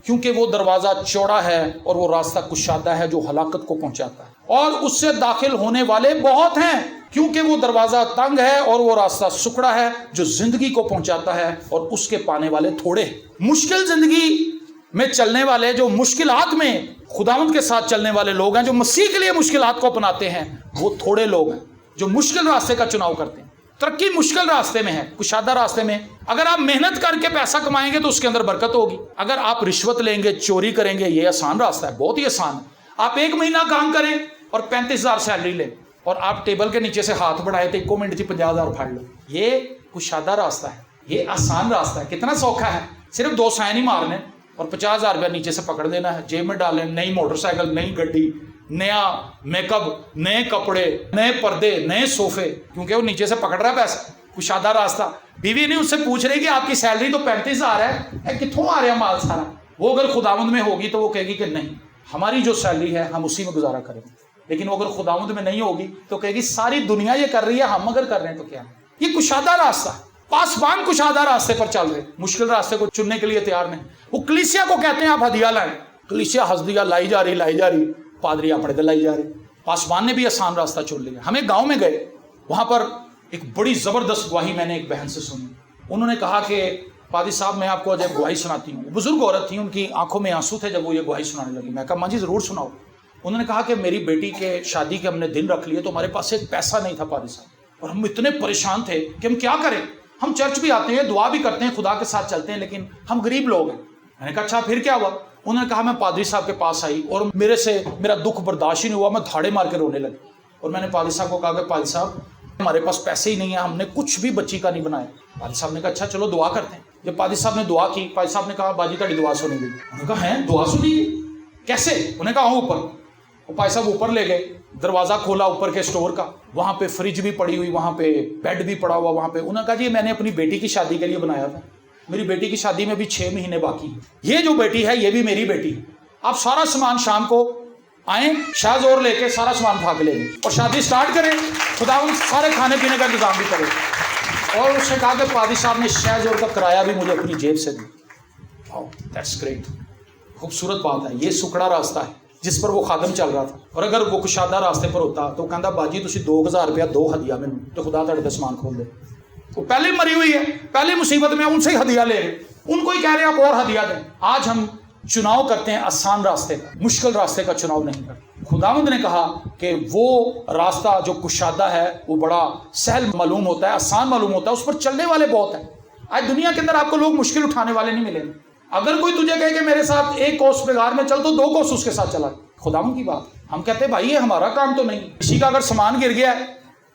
[SPEAKER 2] क्योंकि वो दरवाजा चौड़ा है और वो रास्ता कुशादा है जो हलाकत को पहुंचाता है, और उससे दाखिल होने वाले बहुत हैं क्योंकि वो दरवाजा तंग है और वो रास्ता सुकड़ा है जो जिंदगी को पहुंचाता है और उसके पाने वाले थोड़े। मुश्किल जिंदगी में चलने वाले, जो मुश्किलात में खुदावंद के साथ चलने वाले लोग हैं, जो मसीह के लिए मुश्किलात को अपनाते हैं, वो थोड़े लोग हैं जो मुश्किल रास्ते का चुनाव करते हैं। तरक्की मुश्किल रास्ते में है, कुशादा रास्ते में। अगर आप मेहनत करके पैसा कमाएंगे तो उसके अंदर बरकत होगी। अगर आप रिश्वत लेंगे, चोरी करेंगे, ये आसान रास्ता है, बहुत ही आसान है। आप 1 महीना काम करें और 35,000 सैलरी लें और आप टेबल के नीचे से हाथ बढ़ाए तो 1 मिनट 50,000 फाड़ लो, ये कुशादा रास्ता है, ये आसान रास्ता है। कितना सौखा है, सिर्फ 2 साइन ही मारने और 50,000 रुपया नीचे से पकड़ लेना है, जेब में डालें, नई मोटरसाइकिल, नई गड्डी, नया मेकअप, नए कपड़े, नए पर्दे, नए सोफे, क्योंकि वो नीचे से पकड़ रहा है पैसा। कुशादा रास्ता। बीवी नहीं उससे पूछ रही कि आपकी सैलरी तो 35,000 है, कितों आ रहा है माल सारा? वो अगर खुदावंद में होगी तो वो कहेगी कि नहीं, हमारी जो सैलरी है हम उसी में गुजारा करेंगे। लेकिन वो अगर खुदावंद में नहीं होगी तो कहेगी सारी दुनिया ये कर रही है, हम अगर कर रहे हैं तो क्या? ये कुशादा रास्ता, पासबान कुशादा रास्ते पर चल रहे, मुश्किल रास्ते को चुनने के लिए तैयार नहीं। वो कलीसिया को कहते हैं आप हदिया लाएं, कलीसिया हदिया लाई जा रही, पादरी अपने दे लाई जा रहे। पासबान ने भी आसान रास्ता चुन लिया। हमें गांव में गए, वहां पर एक बड़ी जबरदस्त गवाही मैंने एक बहन से सुनी। उन्होंने कहा कि पादी साहब मैं आपको जब गवाही सुनाती हूँ। बुजुर्ग औरत थी, उनकी आंखों में आंसू थे जब वो ये गवाही सुनाने लगी। मैं कहा माँ जी जरूर सुनाओ। उन्होंने कहा कि मेरी बेटी के शादी के हमने दिन रख लिए तो हमारे पास एक पैसा नहीं था पादी साहब, और हम इतने परेशान थे कि हम क्या करें। हम चर्च भी आते हैं, दुआ भी करते हैं, खुदा के साथ चलते हैं, लेकिन हम गरीब लोग हैं। मैंने कहा अच्छा फिर क्या हुआ? उन्होंने कहा मैं पादरी साहब के पास आई और मेरा दुख बर्दाश्त ही नहीं हुआ, मैं धाड़े मार के रोने लगी। और मैंने पादरी साहब को कहा कि पादरी साहब हमारे पास पैसे ही नहीं है, हमने कुछ भी बच्ची का नहीं बनाया। पादरी साहब ने कहा अच्छा चलो दुआ करते हैं। जब पादरी साहब ने दुआ की, पादरी साहब ने कहा बाजी ताड़ी दुआ सुनी गई। उन्होंने कहा है दुआ सुनी कैसे? उन्होंने कहा ऊपर। और पादरी साहब ऊपर ले गए, दरवाजा खोला ऊपर के स्टोर का, वहां पे फ्रिज भी पड़ी हुई, वहां पे बेड भी पड़ा हुआ वहां पे। उन्होंने कहा जी मैंने अपनी बेटी की शादी के लिए बनाया था, मेरी बेटी की शादी में भी 6 महीने बाकी है, ये जो बेटी है ये भी मेरी बेटी है। आप सारा सामान शाम को आए, शाहजोर लेके सारा सामान भाग लेंगे और शादी स्टार्ट करें, खुदावंद सारे खाने पीने का इंतजाम भी करे। और उसने कहा कि पादी साहब ने शाहजोर का किराया भी मुझे अपनी जेब से दी। दैट्स ग्रेट, खूबसूरत बात है। ये सुकड़ा रास्ता है जिस पर वो खादम चल रहा था। और अगर वो कुशादा रास्ते पर होता तो कहता बाजी तुसी 2,000 रुपया दो हदिया मैनू तो खुदा तुहाडे दा समान खोल दे। وہ پہلے مری ہوئی ہے, پہلے مصیبت میں, ان سے ہی ہدیہ لے رہے, ان کو ہی کہہ رہے ہیں آپ اور ہدیہ دیں. آج ہم چناؤ کرتے ہیں آسان راستے کا, مشکل راستے کا چناؤ نہیں کرتے. خداوند نے کہا کہ وہ راستہ جو کشادہ ہے وہ بڑا سہل معلوم ہوتا ہے, آسان معلوم ہوتا ہے, اس پر چلنے والے بہت ہیں. آج دنیا کے اندر آپ کو لوگ مشکل اٹھانے والے نہیں ملیں گے. اگر کوئی تجھے کہے کہ میرے ساتھ 1 کوس بغار میں چل, تو 2 کوس اس کے ساتھ چلا. خداوند کی بات, ہم کہتے ہیں بھائی یہ ہمارا کام تو نہیں. کسی کا اگر سامان گر گیا ہے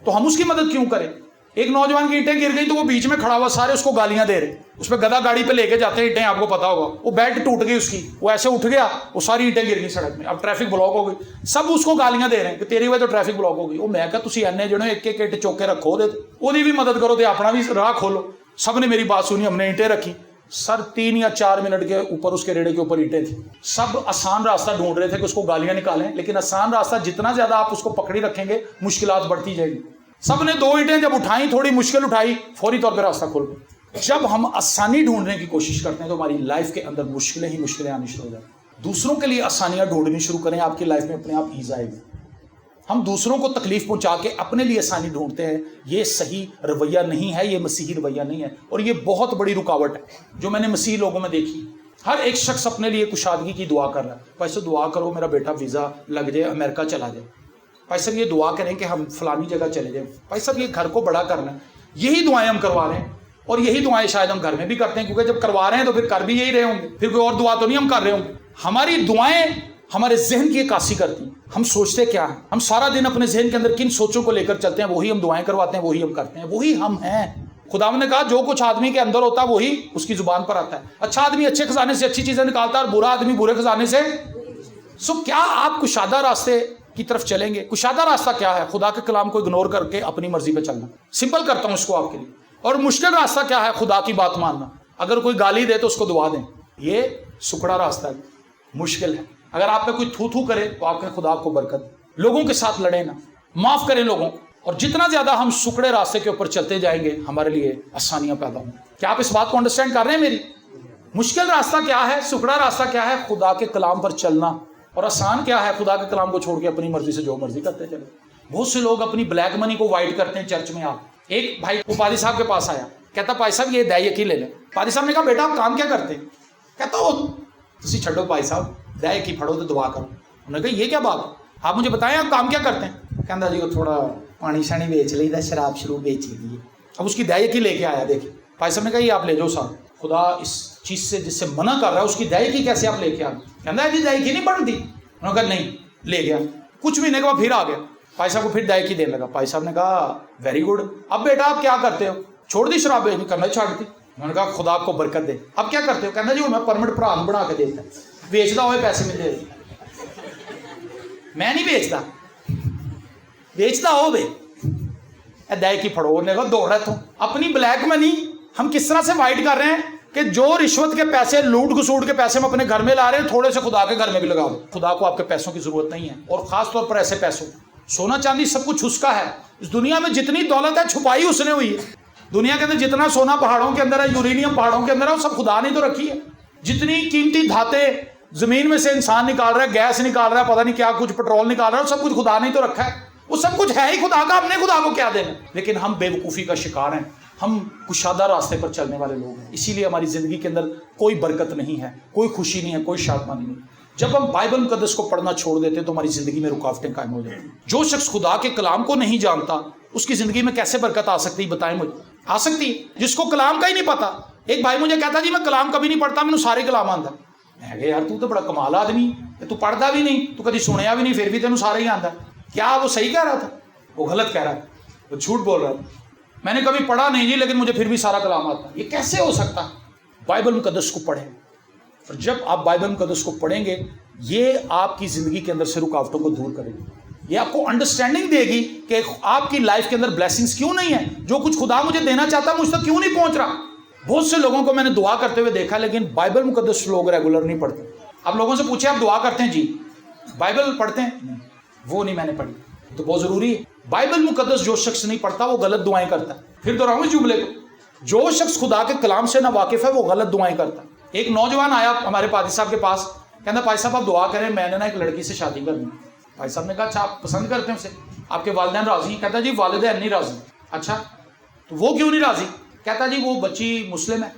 [SPEAKER 2] تو ہم اس کی مدد کیوں کریں؟ ایک نوجوان کی اینٹیں گر گئی تو وہ بیچ میں کھڑا ہوا, سارے اس کو گالیاں دے رہے, اس پہ گدا گاڑی پہ لے کے جاتے ہیں اینٹیں, آپ کو پتا ہوگا. وہ بیلٹ ٹوٹ گئی اس کی, وہ ایسے اٹھ گیا, وہ ساری اینٹیں گر گئی سڑک میں, اب ٹریفک بلاک ہو گئی, سب اس کو گالیاں دے رہے ہیں کہ تیری وجہ تو ٹریفک بلاک ہو گئی. وہ میں کہا تسی اینے جڑے ایک اینٹ چوک کے رکھو, وہ بھی مدد کرو, تے اپنا بھی راہ کھولو. سب نے میری بات سنی, ہم نے اینٹیں رکھی. سر 3 یا 4 منٹ کے اوپر اس کے ریڑے کے اوپر اینٹیں تھیں. سب آسان راستہ ڈھونڈ رہے تھے کہ اس کو گالیاں نکالیں, لیکن آسان راستہ جتنا زیادہ آپ اس کو پکڑی رکھیں گے مشکلات بڑھتی جائیں گی. سب نے 2 اینٹیں جب اٹھائیں, تھوڑی مشکل اٹھائی, فوری طور پہ راستہ کھول گیا. جب ہم آسانی ڈھونڈنے کی کوشش کرتے ہیں تو ہماری لائف کے اندر مشکلیں ہی مشکلیں آنی شروع ہو جاتی ہیں. دوسروں کے لیے آسانیاں ڈھونڈنی شروع کریں, آپ کی لائف میں اپنے آپ ایز آئے گی. ہم دوسروں کو تکلیف پہنچا کے اپنے لیے آسانی ڈھونڈتے ہیں, یہ صحیح رویہ نہیں ہے, یہ مسیحی رویہ نہیں ہے, اور یہ بہت بڑی رکاوٹ ہے جو میں نے مسیحی لوگوں میں دیکھی. ہر ایک شخص اپنے لیے کشادگی کی دعا کر رہا ہے. بھائی صاحب دعا کرو میرا بیٹا ویزا لگ جائے, امریکہ چلا جائے. بھائی صاحب یہ دعا کریں کہ ہم فلانی جگہ چلے جائیں. بھائی صاحب یہ گھر کو بڑا کرنا ہے. یہی دعائیں ہم کروا رہے ہیں, اور یہی دعائیں شاید ہم گھر میں بھی کرتے ہیں, کیونکہ جب کروا رہے ہیں تو پھر کر بھی یہی رہے ہوں گے, پھر کوئی اور دعا تو نہیں ہم کر رہے ہوں گے. ہماری دعائیں ہمارے ذہن کی عکاسی کرتی ہیں. ہم سوچتے کیا ہیں, ہم سارا دن اپنے ذہن کے اندر کن سوچوں کو لے کر چلتے ہیں, وہی ہم دعائیں کرواتے ہیں, وہی ہم کرتے ہیں, وہی ہم ہیں. خداوند نے کہا جو کچھ آدمی کے اندر ہوتا ہے وہی اس کی زبان پر آتا ہے. اچھا آدمی اچھے خزانے سے اچھی چیزیں نکالتا ہے, اور برا آدمی برے خزانے سے. کیا آپ کشادہ راستے کی طرف چلیں گے؟ کشادہ راستہ کیا ہے؟ خدا کے کلام کو اگنور کر کے اپنی مرضی پہ چلنا. سمپل کرتا ہوں اس کو آپ کے لیے. اور مشکل راستہ کیا ہے؟ خدا کی بات ماننا. اگر کوئی گالی دے تو اس کو دعا دیں. یہ سکڑا راستہ ہے, مشکل ہے. اگر آپ پہ کوئی تھو تھو کرے تو آپ کے خدا آپ کو برکت. لوگوں کے ساتھ لڑیں نہ, معاف کریں لوگوں کو. اور جتنا زیادہ ہم سکڑے راستے کے اوپر چلتے جائیں گے ہمارے لیے آسانیاں پیدا ہوں. کیا آپ اس بات کو انڈرسٹینڈ کر رہے ہیں میری؟ مشکل راستہ کیا ہے, سکڑا راستہ کیا ہے؟ خدا کے کلام پر چلنا. اور آسان کیا ہے؟ خدا کے کلام کو چھوڑ کے اپنی مرضی سے جو مرضی کرتے چلے. بہت سے لوگ اپنی بلیک منی کو وائٹ کرتے ہیں چرچ میں. آپ ایک بھائی وہ پادری صاحب کے پاس آیا, کہتا پادری صاحب یہ دائی یقین لے لیں. پادری صاحب نے کہا بیٹا آپ کام کیا کرتے ہیں؟ کہتا وہ تسی چھڈو پادری صاحب, دائی یقین پڑھو تو دعا کرو. انہوں نے کہا یہ کیا بات ہے, آپ مجھے بتائیں آپ کام کیا کرتے ہیں؟ کہتا جی وہ تھوڑا پانی شانی بیچ لیتا, شراب شروع بیچ لیجیے. اب اس کی دائی یقین لے کے آیا. دیکھیں پادری صاحب نے کہا یہ آپ لے جاؤ صاحب, خدا اس چیز سے جس سے منع کر رہا ہے اس کی دائی یقین کیسے آپ لے کے آ گئے؟ کہتا ہے جی دائی یقین نہیں پڑھتی. انہوں نے کہا نہیں, لے گیا. کچھ مہینے کے بعد پھر آ گیا. بھائی صاحب کو پھر دائی کی دینے لگا. بھائی صاحب نے کہا ویری گڈ, اب بیٹا آپ کیا کرتے ہو؟ چھوڑ دی شراب بیچنی, کرنا چھوڑ دی. انہوں نے کہا خدا آپ کو برکت دے. اب کیا کرتے ہو؟ کہنا جی میں پرمٹ پران بنا کے دیتا, بیچتا ہوئے پیسے میں دے. میں نہیں بیچتا, بیچتا ہو بے دائی کی پھڑو. نے کہا دوڑ رہا. اپنی بلیک منی ہم کس طرح سے وائٹ کر رہے ہیں کہ جو رشوت کے پیسے, لوٹ گسوٹ کے پیسے ہم اپنے گھر میں لا رہے ہیں, تھوڑے سے خدا کے گھر میں بھی لگا دو. خدا کو آپ کے پیسوں کی ضرورت نہیں ہے, اور خاص طور پر ایسے پیسوں. سونا چاندی سب کچھ اس کا ہے. اس دنیا میں جتنی دولت ہے چھپائی اس نے ہوئی ہے. دنیا کے اندر جتنا سونا پہاڑوں کے اندر ہے, یورینیم پہاڑوں کے اندر ہے, وہ سب خدا نے تو رکھی ہے. جتنی قیمتی دھاتیں زمین میں سے انسان نکال رہا ہے, گیس نکال رہا ہے, پتہ نہیں کیا کچھ پیٹرول نکال رہا ہے, وہ سب کچھ خدا نے تو رکھا ہے. وہ سب کچھ ہے ہی خدا کا, ہم نے خدا کو کیا دینا. لیکن ہم بے وقوفی کا شکار ہیں. ہم کشادہ راستے پر چلنے والے لوگ ہیں, اسی لیے ہماری زندگی کے اندر کوئی برکت نہیں ہے, کوئی خوشی نہیں ہے, کوئی شادمانی نہیں. جب ہم بائبل مقدس کو پڑھنا چھوڑ دیتے ہیں تو ہماری زندگی میں رکاوٹیں قائم ہو جاتی ہیں. جو شخص خدا کے کلام کو نہیں جانتا اس کی زندگی میں کیسے برکت آ سکتی ہے؟ بتائیں مجھے. آ سکتی ہے جس کو کلام کا ہی نہیں پتا. ایک بھائی مجھے کہتا جی میں کلام کبھی نہیں پڑھتا, مجھے سارے کلام آتا. میں کہا یار تو بڑا کمال آدمی ہے, تو پڑھتا بھی نہیں, تو کبھی سنیا بھی نہیں, پھر بھی تینوں سارے ہی آتا. کیا وہ صحیح کہہ رہا تھا؟ وہ غلط کہہ رہا تھا, وہ جھوٹ بول رہا تھا. میں نے کبھی پڑھا نہیں جی, لیکن مجھے پھر بھی سارا کلام آتا. یہ کیسے ہو سکتا؟ بائبل مقدس کو پڑھیں, اور جب آپ بائبل مقدس کو پڑھیں گے یہ آپ کی زندگی کے اندر سے رکاوٹوں کو دور کرے گی. یہ آپ کو انڈرسٹینڈنگ دے گی کہ آپ کی لائف کے اندر بلیسنگز کیوں نہیں ہیں. جو کچھ خدا مجھے دینا چاہتا ہے مجھ تک کیوں نہیں پہنچ رہا. بہت سے لوگوں کو میں نے دعا کرتے ہوئے دیکھا, لیکن بائبل مقدس لوگ ریگولر نہیں پڑھتے. آپ لوگوں سے پوچھیں آپ دعا کرتے ہیں جی, بائبل پڑھتے ہیں؟ نہیں, وہ نہیں میں نے پڑھی. تو بہت ضروری ہے. بائبل مقدس جو شخص نہیں پڑھتا وہ غلط دعائیں کرتا ہے. پھر دوہراؤں اس جملے کو, جو شخص خدا کے کلام سے نہ واقف ہے وہ غلط دعائیں کرتا ہے. ایک نوجوان آیا ہمارے پادری صاحب کے پاس, کہنا پادری صاحب آپ دعا کریں, میں نے نا ایک لڑکی سے شادی کرنی. پادری صاحب نے کہا اچھا آپ پسند کرتے ہیں اسے, آپ کے والدین راضی ہیں؟ کہتا جی والدین نہیں راضی. اچھا تو وہ کیوں نہیں راضی؟ کہتا جی وہ بچی مسلم ہے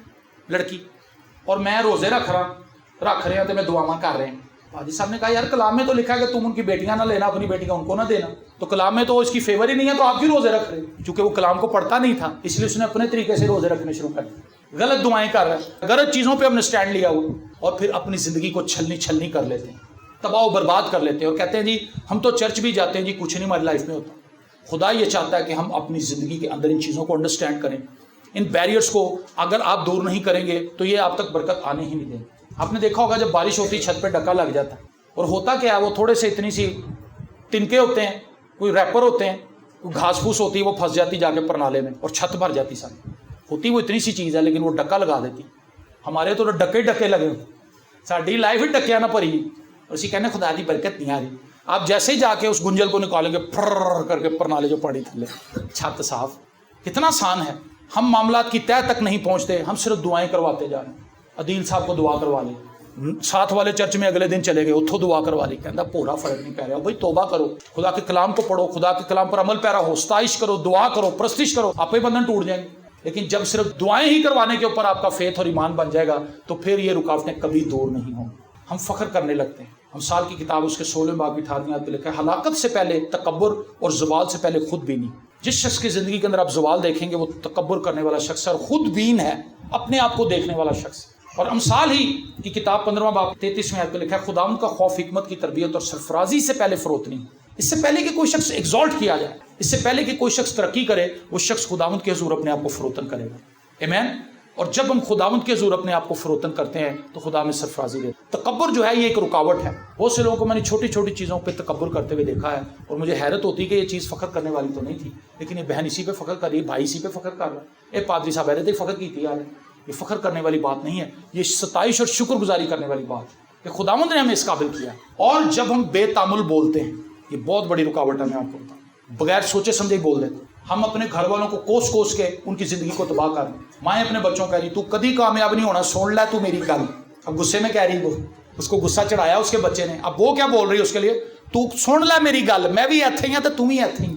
[SPEAKER 2] لڑکی اور میں روزے رکھ رہے ہیں تو میں دعاواں کر رہے ہیں. حاجی صاحب نے کہا یار کلام میں تو لکھا ہے کہ تم ان کی بیٹیاں نہ لینا, اپنی بیٹی کا ان کو نہ دینا, تو کلام میں تو اس کی فیور ہی نہیں ہے, تو آپ کیوں روزے رکھ رہے ہیں؟ چونکہ وہ کلام کو پڑھتا نہیں تھا اس لیے اس نے اپنے طریقے سے روزے رکھنے شروع کر دیے. غلط دعائیں کر رہا ہے, غلط چیزوں پہ ہم نے سٹینڈ لیا ہوا, اور پھر اپنی زندگی کو چھلنی کر لیتے ہیں, تباہ و برباد کر لیتے ہیں, اور کہتے ہیں جی ہم تو چرچ بھی جاتے ہیں, جی کچھ نہیں ہماری لائف میں ہوتا. خدا یہ چاہتا ہے کہ ہم اپنی زندگی کے اندر ان چیزوں کو انڈرسٹینڈ کریں, ان بیریئرز کو اگر آپ دور نہیں کریں گے تو یہ آپ تک برکت آنے ہی نہیں دیں گے. آپ نے دیکھا ہوگا جب بارش ہوتی ہے چھت پہ ڈکا لگ جاتا ہے, اور ہوتا کیا ہے, وہ تھوڑے سے اتنی سی تنکے ہوتے ہیں, کوئی ریپر ہوتے ہیں, کوئی گھاس پھوس ہوتی ہے, وہ پھنس جاتی جا کے پرنالے میں اور چھت بھر جاتی ساری. ہوتی وہ اتنی سی چیز ہے لیکن وہ ڈکا لگا دیتی. ہمارے تو ڈکے لگے ہوتے, ساری لائف ہی ڈکیا نہ پری, اور اسی کہنے خدا دی برکت نہیں آ رہی. آپ جیسے ہی جا کے اس گنجل کو نکالیں گے پھر کر کے پرنالے جو پڑی تھلے, چھت صاف. کتنا آسان ہے. ہم معاملات کی تہ تک نہیں پہنچتے, ہم صرف دعائیں کرواتے جا رہے ہیں. عدیل صاحب کو دعا کروا لیں, ساتھ والے چرچ میں اگلے دن چلے گئے, اتھوں دعا کروا لی, کہنا پورا فرق نہیں پہ رہا. بھائی توبہ کرو, خدا کے کلام کو پڑھو, خدا کے کلام پر عمل پیرا ہو, ستائش کرو, دعا کرو, پرستش کرو, آپ ہی بندھن ٹوٹ جائیں گے. لیکن جب صرف دعائیں ہی کروانے کے اوپر آپ کا فیتھ اور ایمان بن جائے گا تو پھر یہ رکاوٹیں کبھی دور نہیں ہوں. ہم فخر کرنے لگتے ہیں. ہم سال کی کتاب اس کے 16 باب کی 18 آیت پہ لکھا ہے, ہلاکت سے پہلے تکبر اور زوال سے پہلے خود بینی. جس شخص کی زندگی کے اندر آپ زوال دیکھیں گے وہ تکبر کرنے والا شخص ہے, اور خود بین ہے, اپنے آپ کو دیکھنے والا شخص. اور امثال ہی کی کتاب 15 باب 33 آیت پہ لکھا ہے, خداوند کا خوف حکمت کی تربیت اور سرفرازی سے پہلے فروتنی. اس سے پہلے کہ کوئی شخص ایگزالٹ کیا جائے, اس سے پہلے کہ کوئی شخص ترقی کرے, وہ شخص خداوند کے حضور اپنے آپ کو فروتن کرے گا. آمین. اور جب ہم خداوند کے حضور اپنے آپ کو فروتن کرتے ہیں تو خدا میں سرفرازی دے. تکبر جو ہے یہ ایک رکاوٹ ہے. بہت سے لوگوں کو میں نے چھوٹی چھوٹی چیزوں پہ تکبر کرتے ہوئے دیکھا ہے, اور مجھے حیرت ہوتی ہے کہ یہ چیز فخر کرنے والی تو نہیں تھی, لیکن یہ بہن اسی پہ فخر کر رہی ہے, بھائی اسی پہ فخر کر رہا ہے. اے پادری صاحب ایسے فخر کی تھی یار, یہ فخر کرنے والی بات نہیں ہے, یہ ستائش اور شکر گزاری کرنے والی بات ہے کہ خداوند نے ہمیں اس قابل کیا. اور جب ہم بے تامل بولتے ہیں, یہ بہت بڑی رکاوٹ ہے, میں آپ کو بتاؤں, بغیر سوچے سمجھے بول دیتے. ہم اپنے گھر والوں کو کوس کے ان کی زندگی کو تباہ کر دیں. مائیں اپنے بچوں کہہ رہی تو کبھی کامیاب نہیں ہونا, سن لے تو میری گل. اب غصے میں کہہ رہی, وہ اس کو غصہ چڑھایا اس کے بچے نے, اب وہ کیا بول رہی ہے اس کے لیے, تو سن لے میری گل, میں بھی ایتھے ہی ہوں تو تم بھی ایتھے ہی,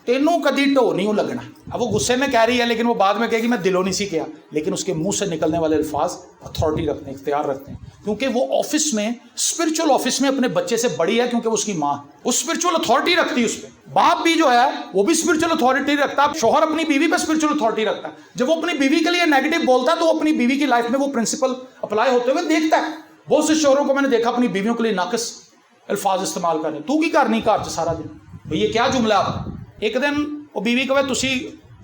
[SPEAKER 2] تینوں کدی ٹو نہیں لگنا. اب وہ غصے میں کہہ رہی ہے لیکن وہ بعد میں کہے گی میں دلوں نہیں سی کیا, لیکن اس کے منہ سے نکلنے والے الفاظ اتھارٹی رکھتے ہیں, اختیار رکھتے ہیں, کیونکہ وہ آفس میں اسپرچل آفس میں اپنے بچے سے بڑی ہے, کیونکہ وہ اس کی ماں, وہ اسپرچل اتھارٹی رکھتی ہے اس پہ. باپ بھی جو ہے وہ بھی اسپرچل اتھارٹی رکھتا ہے, شوہر اپنی بیوی پہ اسپرچل اتھارٹی رکھتا ہے. جب وہ اپنی بیوی کے لیے نیگیٹو بولتا ہے تو وہ اپنی بیوی کی لائف میں وہ پرنسپل اپلائی ہوتے ہوئے دیکھتا ہے. بہت سے شوہروں کو میں نے دیکھا اپنی بیویوں کے لیے ناقص الفاظ استعمال کرنے, تو کی کرنی گھر چ سارا دن, بھئی یہ کیا جملہ آپ. ایک دن وہ بیوی کہے تسی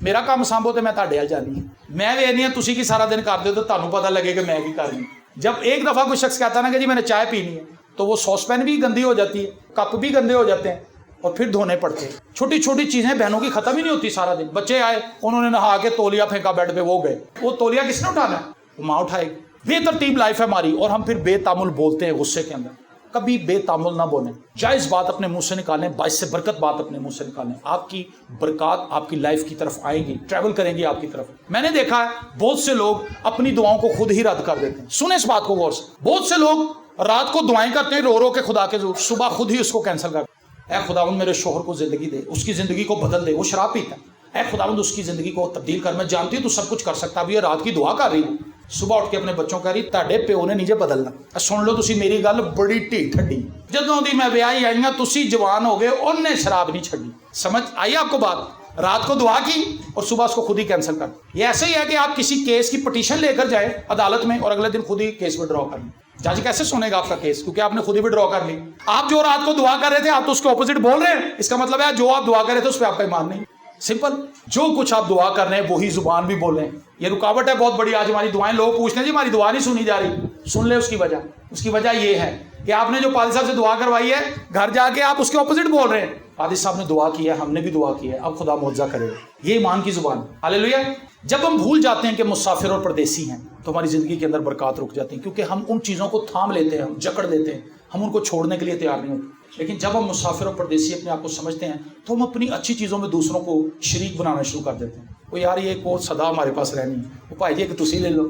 [SPEAKER 2] میرا کام سانبھو تو میں تہاڈے ول جانی, میں ویکھنی ہاں تسی کی سارا دن کرتے ہو تو تہانوں پتہ لگے کہ میں کی کر رہی ہوں. جب ایک دفعہ کوئی شخص کہتا ہے نا کہ جی میں نے چائے پینی ہے, تو وہ سوس پین بھی گندی ہو جاتی ہے, کپ بھی گندے ہو جاتے ہیں, اور پھر دھونے پڑتے ہیں. چھوٹی چھوٹی چیزیں بہنوں کی ختم ہی نہیں ہوتی سارا دن. بچے آئے, انہوں نے نہا کے تولیا پھینکا بیڈ پہ, وہ گئے, وہ تولیا کس نے اٹھانا ہے, وہ ماں اٹھائے گی. بے ترتیب لائف ہے ہماری, اور ہم پھر بے تامل بولتے ہیں غصے کے اندر. کبھی بے تامل نہ بولیں, جائز بات اپنے منہ سے نکالیں, باعث سے برکت بات اپنے منہ سے نکالیں. آپ کی برکات آپ کی لائف کی طرف آئیں گی, ٹریول کریں گی آپ کی طرف. میں نے دیکھا ہے بہت سے لوگ اپنی دعاؤں کو خود ہی رد کر دیتے ہیں. سنیں اس بات کو غور سے, بہت سے لوگ رات کو دعائیں کرتے ہیں رو کے خدا کے, صبح خود ہی اس کو کینسل کر. اے خداوند میرے شوہر کو زندگی دے, اس کی زندگی کو بدل دے, وہ شراب پیتا ہے, اے خداوند اس کی زندگی کو تبدیل کر, میں جانتی ہوں تو سب کچھ کر سکتا. اب یہ رات کی دعا کر رہی ہوں, صبح اٹھ کے اپنے بچوں کہہ رہی تہاڈے پیو نے نیجے بدلنا. سن لو تسی میری گل, بڑی ڈھیٹ ہڈی, جدوں دی میں ویاہی آئی ہاں تسی جوان ہو گئے, انہیں شراب نہیں چھڈی. سمجھ آئی آپ کو بات؟ رات کو دعا کی اور صبح اس کو خود ہی کینسل کر. یہ ایسے ہی ہے کہ آپ کسی کیس کی پٹیشن لے کر جائیں عدالت میں, اور اگلے دن خود ہی کیس وڈرا کر لیں. جج کیسے سنے گا آپ کا کیس, کیونکہ آپ نے خود ہی وڈرا کر لی. آپ جو رات کو دعا کر رہے تھے آپ تو اس کے اپوزٹ بول رہے ہیں, اس کا مطلب ہے جو آپ دعا کر رہے تھے اس پہ آپ کا ایمان نہیں. سمپل, جو کچھ آپ دعا کر رہے ہیں وہی زبان بھی بولیں. یہ رکاوٹ ہے بہت بڑی آج ہماری دعائیں. لوگ پوچھتے ہیں جی ہماری دعا نہیں سنی جا رہی. سن لے اس کی وجہ. اس کی وجہ یہ ہے کہ آپ نے جو پادری صاحب سے دعا کروائی ہے, گھر جا کے آپ اس کے اپوزٹ بول رہے ہیں. پادری صاحب نے دعا کی ہے, ہم نے بھی دعا کی ہے, اب خدا معجزہ کرے گا. یہ ایمان کی زبان. ہاللیلویا. جب ہم بھول جاتے ہیں کہ مسافر اور پردیسی ہیں تو ہماری زندگی کے اندر برکات رک جاتی ہیں, کیونکہ ہم ان چیزوں کو تھام لیتے ہیں, ہم جکڑ لیتے ہیں, ہم ان کو چھوڑنے کے لیے تیار نہیں ہوتے. لیکن جب ہم مسافر اور پردیسی اپنے آپ کو سمجھتے ہیں تو ہم اپنی اچھی چیزوں میں دوسروں کو شریک بنانا شروع کر دیتے ہیں. وہ یار یہ ایک اور صدا ہمارے پاس رہنی ہے, وہ بھائی جی کہ تسی لے لو,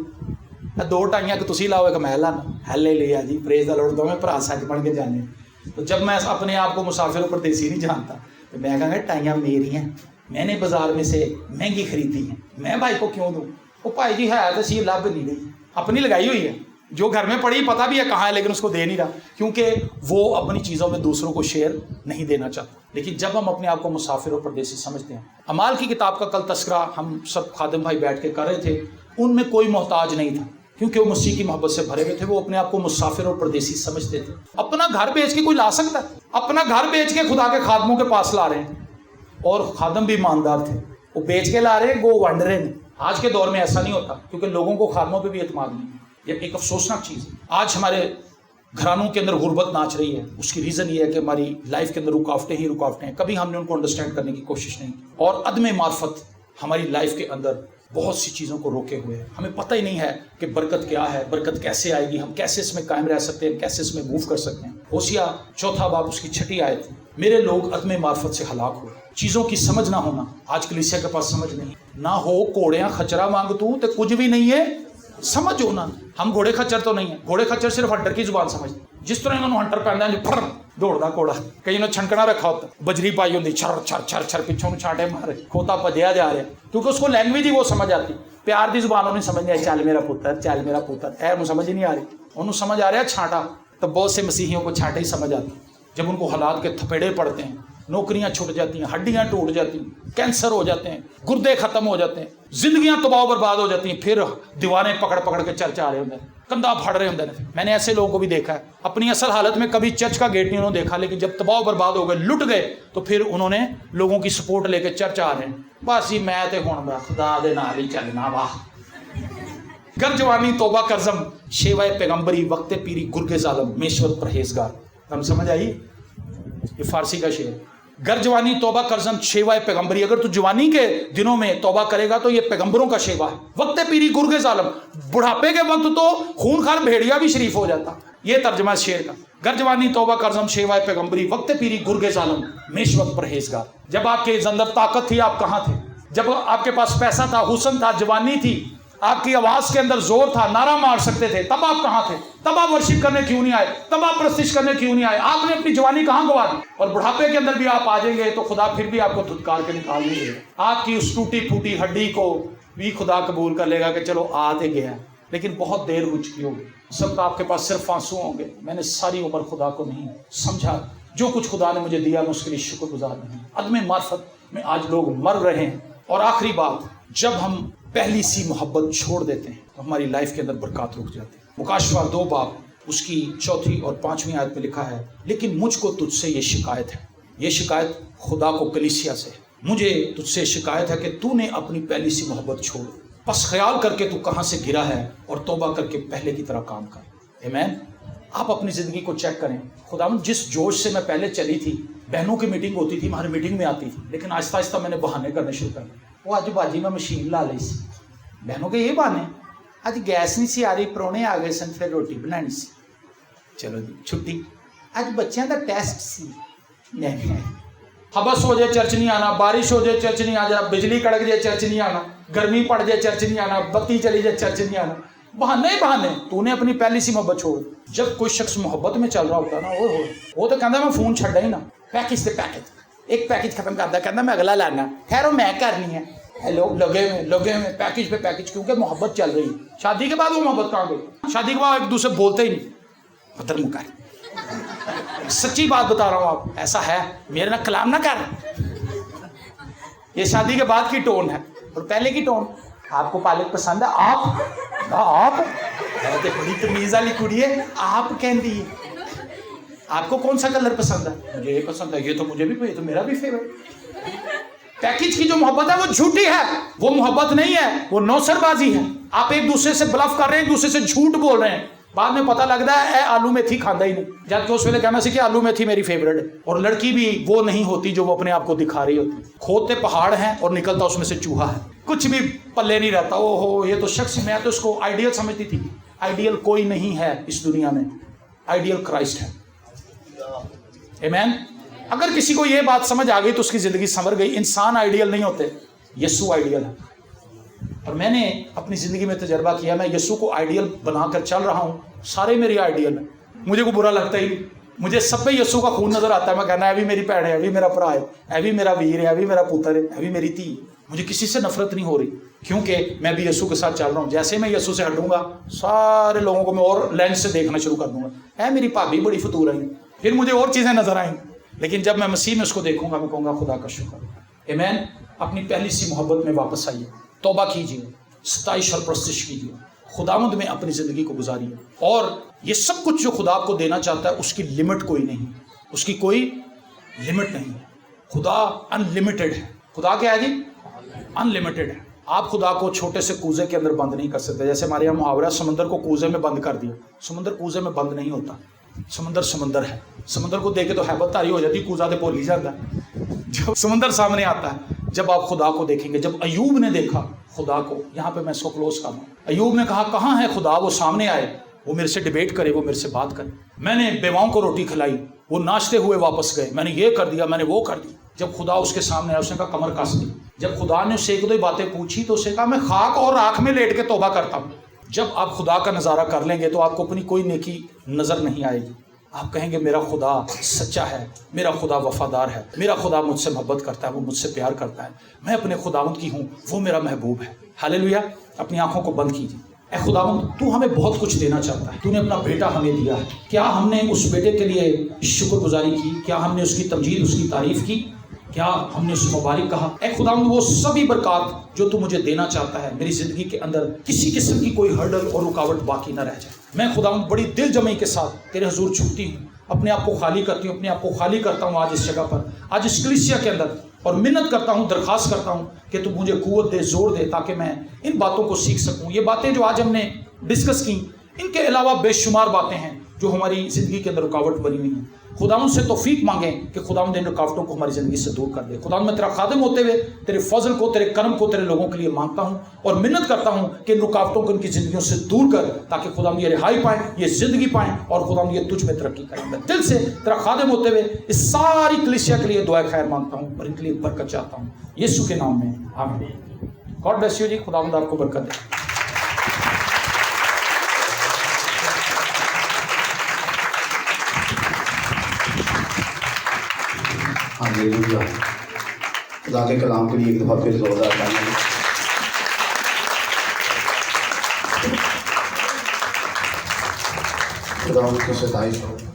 [SPEAKER 2] دو ٹائیاں کہ تسی لاؤ, ایک میں لانا, ہلے لیا جی پریز دا لارڈ, دو میں بھرا سچ بن کے جانے. تو جب میں اپنے آپ کو مسافر اور پردیسی نہیں جانتا تو میں کہاں گا ٹائیاں میری ہیں, میں نے بازار میں سے مہنگی خریدی ہیں, मैं भाई को क्यों दूँ? वो भाई जी है तो सी लभ नहीं रही, अपनी लगाई हुई है, जो घर में पड़ी पता भी है कहाँ है, लेकिन उसको दे नहीं रहा क्योंकि वो अपनी चीज़ों में दूसरों को शेयर नहीं देना चाहता। लेकिन जब हम अपने आप को मुसाफिर और परदेसी समझते हैं, अमाल की किताब का कल तस्करा हम सब खादिम भाई बैठ के कर रहे थे, उनमें कोई मोहताज नहीं था क्योंकि वो मसीह की मोहब्बत से भरे हुए थे। वो अपने आप को मुसाफिर और परदेसी समझते थे। अपना घर बेच के कोई ला सकता है? अपना घर बेच के खुदा के खादमों के पास ला रहे हैं, और खादम भी ईमानदार थे, वो बेच के ला रहे हैं, गो वंड रहे हैं। आज के दौर में ऐसा नहीं होता क्योंकि लोगों को खादमों पे भी एतमाद नहीं है। ये एक अफसोसनाक चीज़ है। आज हमारे घरानों के अंदर गुर्बत नाच रही है। उसकी रीज़न ये है कि हमारी लाइफ के अंदर रुकावटें ही रुकावटें हैं, कभी हमने उनको अंडरस्टैंड करने की कोशिश नहीं की, और अदम मार्फत हमारी लाइफ के अंदर बहुत सी चीज़ों को रोके हुए हैं। हमें पता ही नहीं है कि बरकत क्या है, बरकत कैसे आएगी, हम कैसे इसमें कायम रह सकते हैं, कैसे इसमें मूव कर सकते हैं। होशिया 4 बाब उसकी 6 आयत, मेरे लोग अदम मार्फत से हलाक हुए। चीज़ों की समझ ना होना, आज कलीसिया के पास समझ नहीं ना हो। घोड़ियाँ खचरा मांग तू तो कुछ भी नहीं है, समझ होना। हम घोड़े खच्चर तो नहीं है, घोड़े खच्चर सिर्फ हंटर की जुबान समझते। जिस तरह इन्होंने हंटर पहनना जो फर दौड़दा घोड़ा, कई ने छनकना रखा होता, बजरी पाई होती, छर छर छर छर पिछों छांटे मारे, खोता भजया जा रहा, क्योंकि उसको लैंग्वेज ही वो समझ आती। प्यार की जुबान उन्हें समझ नहीं आई, चल मेरा पुत्र, चल मेरा पुत्र, ऐ समझ ही नहीं आ रही। उन्होंने समझ आ रहा छांटा। तो बहुत से मसीहियों को छांटे ही समझ आती। जब उनको हालात के थपेड़े पड़ते हैं, नौकरियां छूट जाती हैं, हड्डियां टूट जाती हैं, कैंसर हो जाते हैं, गुर्दे खत्म हो जाते हैं, जिंदगियां तबाह बर्बाद हो जाती हैं, फिर दीवाने पकड़ पकड़ के चर्च आ रहे होंगे, कंधा फाड़ रहे होंगे। मैंने ऐसे लोगों को भी देखा है। अपनी असल हालत में कभी चर्च का गेट नहीं उन्होंने देखा, लेकिन जब तबाह बर्बाद हो गए, लुट गए, तो फिर उन्होंने लोगों की सपोर्ट लेके चर्च आ रहे हैं। बस जी मैं तो हुण खुदा दे नाल ही चलना वाह। गर जवानी तौबा करजम शेवाए पैगंबरी वक्ते पीरी गुरगे जालम मेश्वर परहेजगार। हम समझ आई? ये फारसी का शेर। गर जवानी तौबा करजम शेवा पैगंबरी, अगर तू जवानी के दिनों में तौबा करेगा तो ये पैगंबरों का शेवा है। वक्त पीरी गुरगे जालम, बुढ़ापे के वक्त तो खूनखार भेड़िया भी शरीफ हो जाता। ये तर्जमा शेर का। गर जवानी तौबा करजम शेवा पैगंबरी वक्त पीरी गुरगे जालम मेश वक्त परहेजगार। जब आपके अंदर ताकत थी आप कहाँ थे? जब आपके पास पैसा था, हुस्न था, जवानी थी, आपकी आवाज के अंदर जोर था, नारा मार सकते थे, तब आप कहाँ थे? तब आप वर्शिप करने क्यों नहीं आए? तब आप प्रस्तिश करने क्यों नहीं आए? आपने अपनी जवानी कहाँ गवा दी? और बुढ़ापे के अंदर भी आप आ जाएंगे तो खुदा फिर भी आपको धुतकार के निकाल नहीं देगा। आपकी उस टूटी फूटी हड्डी को भी खुदा कबूल कर लेगा कि चलो आते गया, लेकिन बहुत देर हो चुकी होगी। सब आपके पास सिर्फ आंसू होंगे, मैंने सारी उम्र खुदा को नहीं समझा, जो कुछ खुदा ने मुझे दिया मैं उसके लिए शुक्रगुजार नहीं। अदम मार्फत में आज लोग मर रहे हैं। और आखिरी बात, जब हम पहली सी मोहब्बत छोड़ देते हैं तो हमारी लाइफ के अंदर बरकत रुक जाती है। मुकाशवा 2 बाब उसकी 4 और 5वीं आयत में लिखा है, लेकिन मुझको तुझसे ये शिकायत है, ये शिकायत खुदा को कलीसिया से, मुझे तुझसे शिकायत है कि तूने अपनी पहली सी मोहब्बत छोड़। बस ख्याल करके तू कहाँ से गिरा है और तौबा करके पहले की तरह काम कर। आमीन। आप अपनी ज़िंदगी को चेक करें। खुदावंद जिस जोश से मैं पहले चली थी, बहनों की मीटिंग होती थी, हमारी मीटिंग में आती थी, लेकिन आहिस्ता आहिस्ता मैंने बहाने करने शुरू कर दिए। वो अज बाजी में मशीन ला ली सी, बहनों के ये बहाने, अज गैस नहीं सी आ रही, परौने आ गए सन, फिर रोटी बनानी सी, चलो जी छुट्टी, अज बच्चों का टेस्ट सी, नहीं हबस हो जाए चर्च नहीं आना, बारिश हो जाए चर्च नहीं आ जाना, बिजली कड़क जाए चर्च नहीं आना, गर्मी पड़ जाए चर्च नहीं आना, बत्ती चली जाए चर्च नहीं आना, बहाने ही बहाने। तूने अपनी पहली सी मोहब्बत छोड़। जब कोई शख्स मोहब्बत में चल रहा होता ना, वो तो कहता मैं फोन छड्डा ही ना, पैकेज से पैकेज, एक पैकेज खत्म करता, कहता मैं अगला लाना, खैर वो मैं करनी है, लोग लगे हुए पैकेज पे पैकेज, क्योंकि मोहब्बत चल रही है। शादी के बाद वो मोहब्बत कहाँ गई? शादी के बाद एक दूसरे बोलते ही नहीं, पत्थर मुकार। सच्ची बात बता रहा हूँ, आप ऐसा है, मेरे ना कलाम ना कर। ये शादी के बाद की टोन है और पहले की टोन। आपको पालक पसंद है? आप तो बड़ी तमीज वाली कुड़ी है, आप कहती है। आपको कौन सा कलर पसंद है? मुझे ये पसंद है, ये तो मुझे भी, ये तो मेरा भी फेवरेट। पैकेज की जो मोहब्बत है वो झूठी है, वो मोहब्बत नहीं है, वो नौसरबाजी है। आप एक दूसरे से ब्लफ कर रहे हैं, एक दूसरे से झूठ बोल रहे हैं, बाद में पता लगता है आलू मेथी खांदा ही नहीं, जबकि उस वेले कहना सी कि आलू मेथी मेरी फेवरेट है। और लड़की भी वो नहीं होती जो वो अपने आप को दिखा रही होती। खोदते पहाड़ हैं और निकलता उसमें से चूहा है, कुछ भी पल्ले नहीं रहता। ओहो ये तो शख्स, मैं तो उसको आइडियल समझती थी। आइडियल कोई नहीं है इस दुनिया में, आइडियल क्राइस्ट है। आमीन। अगर किसी को ये बात समझ आ गई तो उसकी जिंदगी संवर गई। इंसान आइडियल नहीं होते, यीशु आइडियल है। और मैंने अपनी ज़िंदगी में तजर्बा किया, मैं यीशु को आइडियल बनाकर चल रहा हूँ, सारे मेरी आइडियल हैं, मुझे को बुरा लगता ही नहीं। मुझे सब पे यीशु का खून नज़र आता है, मैं कहना है भी मेरी भैन है, भी मेरा भरा है, भी मेरा वीर है, भी मेरा पुत्र है, भी मेरी धी। मुझे किसी से नफरत नहीं हो रही, क्योंकि मैं भी यीशु के साथ चल रहा हूँ। जैसे मैं यीशु से हटूंगा सारे लोगों को मैं और लेंस से देखना शुरू कर दूंगा, है मेरी भाभी बड़ी फतूर आई, फिर मुझे और चीज़ें नजर आएंगी। लेकिन जब मैं मसीह में उसको देखूंगा मैं कहूँगा खुदा का शुक्र। आमीन। अपनी पहली सी मोहब्बत में वापस आइए, तौबा कीजिए, सताइश और परस्तिश कीजिए, खुदावंद में अपनी ज़िंदगी को गुजारिए। और ये सब कुछ जो खुदा आपको देना चाहता है उसकी लिमिट कोई नहीं, उसकी कोई लिमिट नहीं है। खुदा अनलिमिटेड है। खुदा क्या है जी? अनलिमिटेड है। आप खुदा को छोटे से कूजे के अंदर बंद नहीं कर सकते। जैसे हमारे यहाँ मुहावरा, समंदर को कूजे में बंद कर दिया। समंदर कूजे में बंद नहीं होता, समंदर समंदर है। समंदर को देखे तो हैबत तारी हो जाती, कूजा तो भूल ही जाता है जब समंदर सामने आता है। जब आप खुदा को देखेंगे, जब अयूब ने देखा खुदा को, यहाँ पे मैं इसको क्लोज कर दूँ, अयूब ने कहा कहाँ है खुदा, वो सामने आए, वो मेरे से डिबेट करे, वो मेरे से बात करे। मैंने बेवाओं को रोटी खिलाई, वो नाचते हुए वापस गए, मैंने ये कर दिया, मैंने वो कर दिया। जब खुदा उसके सामने आया उसने कहा कमर कस दी। जब खुदा ने उससे एक दो बातें पूछी तो उसने कहा मैं खाक और राख में लेट के तौबा करता हूँ। जब आप खुदा का नज़ारा कर लेंगे तो आपको अपनी कोई नेकी नज़र नहीं आएगी। आप कहेंगे मेरा खुदा सच्चा है, मेरा खुदा वफादार है, मेरा खुदा मुझसे मोहब्बत करता है, वो मुझसे प्यार करता है, मैं अपने खुदावंद की हूँ, वो मेरा महबूब है। हालेलुया। अपनी आंखों को बंद कीजिए। ऐ खुदावंद, तू हमें बहुत कुछ देना चाहता है, तूने अपना बेटा हमें दिया है। क्या हमने उस बेटे के लिए शुक्रगुजारी की? क्या हमने उसकी तमजीद, उसकी तारीफ की? क्या हमने उसे मुबारक कहा? ऐ खुदावंद, वो सभी बरकत जो तू मुझे देना चाहता है, मेरी ज़िंदगी के अंदर किसी किस्म की कोई हर्डल और रुकावट बाकी ना रह जाए। मैं खुदावंद बड़ी दिल जमी के साथ तेरे हुजूर झुकती हूँ, अपने आप को खाली करती हूँ, अपने आप को खाली करता हूँ आज इस जगह पर, आज इस कलीसिया के अंदर, और मिन्नत करता हूँ, दरख्वास्त करता हूँ कि तू मुझे कुव्वत दे, जोर दे, ताकि मैं इन बातों को सीख सकूँ। ये बातें जो आज हमने डिस्कस की, इनके अलावा बेशुमार बातें हैं जो हमारी ज़िंदगी के अंदर रुकावट बनी हुई हैं। खुदावंद से तौफीक मांगें कि खुदावंद इन रुकावटों को हमारी ज़िंदगी से दूर कर दे। खुदावंद, मैं तेरा खादिम होते हुए तेरे फजल को, तेरे करम को, तेरे लोगों के लिए मांगता हूँ और मिन्नत करता हूँ कि इन रुकावटों को इनकी ज़िंदगियों से दूर कर, ताकि खुदावंद ये रिहाई पाएँ, ये ज़िंदगी पाएँ और खुदावंद ये तुझ में तरक्की करें। मैं दिल से तेरा खादिम होते हुए इस सारी कलीसिया के लिए दुआ खैर मांगता हूँ और इनके लिए बरकत चाहता हूँ, यीशु के नाम में, आमीन। गॉड ब्लेस यू जी। खुदावंद आपको बरकत दे।
[SPEAKER 1] हालेलुया। खुदा के कलाम के लिए एक दफ़ा फिर जोरदार तालियां। खुदा की सताइश हो।